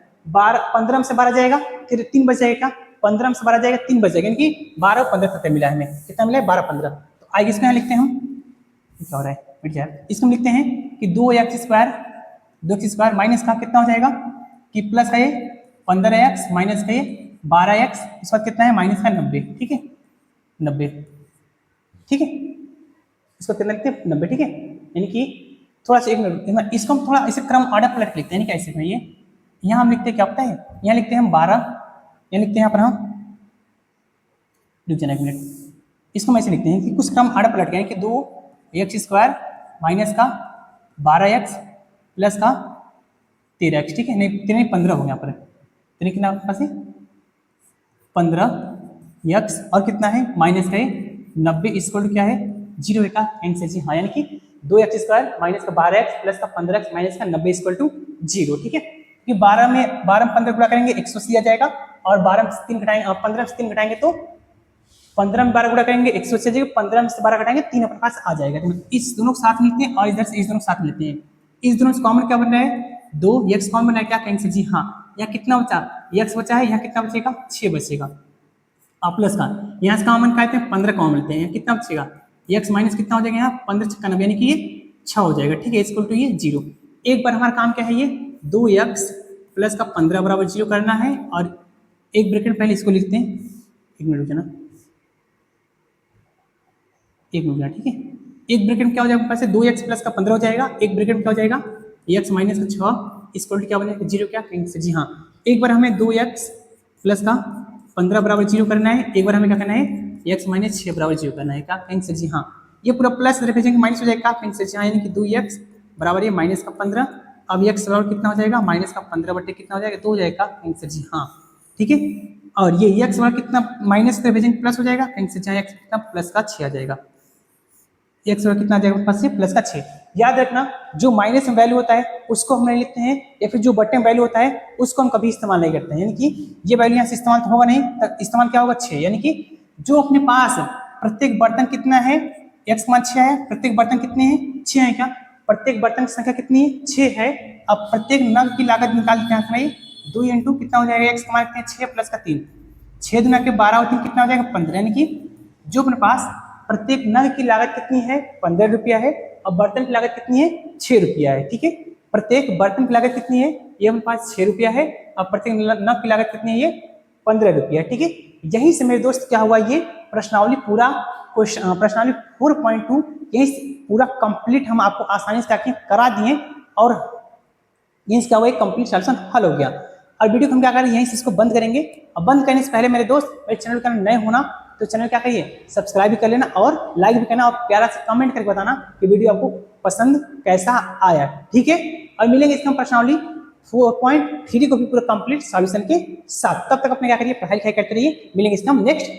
15 में से 12 जाएगा, फिर 3 बच जाएगा, 15 में से 12 जाएगा 3 बच जाएगा, यानी कि 12 और 15 तक मिला है हमें, कितना मिला है 12 15। तो आगे इसको यहाँ लिखते हैं हम, क्या हो रहा है मिट जाए, इसको हम लिखते हैं कि 2x² माइनस का कितना हो जाएगा कि प्लस है 15x माइनस का 12x, इस बात कितना है माइनस का 90, ठीक है 90, ठीक है इसको कितना लिखते हैं 90, ठीक है। यानी कि थोड़ा सा एक मिनट, इसको हम थोड़ा इसे क्रम ऑर्डर पलट लिखते हैं, यानी कैसे ये यहाँ हम लिखते हैं क्या होता है, यहाँ लिखते हैं हम 12, यहाँ लिखते हैं यहाँ पर हम, रुक जाना एक मिनट, इसको हम ऐसे लिखते हैं कि कुछ क्रम ऑर्डर पलट गए कि 2x² माइनस का 12x प्लस का 13x, ठीक है नहीं 13 नहीं 15 हो गया यहाँ पर, 13 कितना पास है 15x और कितना है माइनस का 90 इक्वल टू क्या है 0 है का आंसर जी हाँ, यानी कि 2x² माइनस का 12x प्लस का 15x माइनस का 90 इक्वल टू 0, ठीक है। कि 12 में 15 गुणा करेंगे 180 आ जाएगा, और 12 में से 3 घटाएंगे 15 में से 3 घटाएंगे तो 15 में 12 गुणा करेंगे 180 आ जाएगा, 15 में से 12 घटाएंगे 3 अपने पास आ जाएगा। तो इस दोनों को साथ मिलते हैं और इधर से इस दोनों को साथ मिलते हैं, इस दोनों से कॉमन क्या बन रहा है 2x कॉमन बना है, क्या कहेंगे जी हाँ, यहाँ कितना बचा x बचा है, यहाँ कितना बचेगा 6 बचेगा, और प्लस का यहाँ से कॉमन कहते हैं 15 कॉमन मिलते हैं, यहाँ कितना बचेगा x माइनस कितना हो जाएगा यहाँ 15 6 90, यानी कि ये 6 हो जाएगा, ठीक है इक्वल टू ये 0। एक बार हमारा काम क्या है ये 2x प्लस का 15 बराबर 0 करना है, और एक ब्रैकेट पहले इसको लिखते हैं, एक मिनट रुकना, एक मिनट, ठीक है एक ब्रैकेट में क्या हो जाएगा पास 2x प्लस का 15 हो जाएगा, एक ब्रैकेट में क्या हो जाएगा x माइनस का 6 इक्वल टू क्या बनेगा 0, क्या कहेंगे जी हाँ। एक बार हमें 2x प्लस का 15 बराबर 0 करना है, एक बार हमें क्या करना है x माइनस 6 बराबर 0 करना है, क्या कहेंगे जी हाँ। ये पूरा प्लस रखेंगे माइनस हो जाएगा, क्या कहेंगे जी हाँ, यानी कि 2x बराबर ये माइनस का 15, अब x बराबर कितना हो जाएगा माइनस का 15 बटे कितना हो जाएगा 2 हो जाएगा, कहेंगे जी हाँ, ठीक है। और ये x बराबर कितना माइनस से भेजेंगे प्लस हो जाएगा, कहेंगे जी हाँ x कितना प्लस का 6 आ जाएगा, x बराबर कितना आ जाएगा पास से प्लस का 6। याद रखना जो माइनस में वैल्यू होता है उसको हम नहीं लिखते हैं, या फिर जो बटे में वैल्यू होता है उसको हम कभी इस्तेमाल नहीं करते हैं, यानी कि ये वैल्यू यहाँ से इस्तेमाल तो होगा नहीं, तो इस्तेमाल क्या होगा 6, यानी कि जो अपने पास प्रत्येक बर्तन कितना है x मान 6 है, प्रत्येक बर्तन कितने हैं 6 है, क्या प्रत्येक बर्तन की संख्या कितनी है 6 है। अब प्रत्येक नग की लागत निकाल के यहाँ 2 इंटू कितना हो जाएगा x मान 6 प्लस का 3, 6 दुना के 12 होती है कितना हो जाएगा 15, यानी कि जो अपने पास प्रत्येक नग की लागत कितनी है 15 रुपया है, और बर्तन की लागत कितनी है 6 रुपया है, ठीक है। प्रत्येक बर्तन की लागत कितनी है ये हमारे पास 6 रुपया है, और प्रत्येक नग की लागत कितनी है ये 15 रुपया है, ठीक है। यहीं से मेरे दोस्त क्या हुआ ये प्रश्नावली पूरा प्रश्नावली 4.2 यहीं पूरा कंप्लीट हम आपको आसानी से ताकि करा दिए, और यहीं से क्या हुआ कंप्लीट सॉल्यूशन हल हो गया। और वीडियो को हम क्या करें यहीं से इसको बंद करेंगे, और बंद करने से पहले मेरे दोस्त मेरे चैनल का नए होना तो चैनल क्या करिए सब्सक्राइब भी कर लेना और लाइक भी करना, और प्यारा से कमेंट करके बताना कि वीडियो आपको पसंद कैसा आया, ठीक है। और मिलेंगे इसका प्रश्नावली 4.3 को भी पूरा कंप्लीट सॉल्यूशन के साथ, तब तक अपने क्या करिए पढ़ाई लिखाई करते रहिए, मिलेंगे इसका नेक्स्ट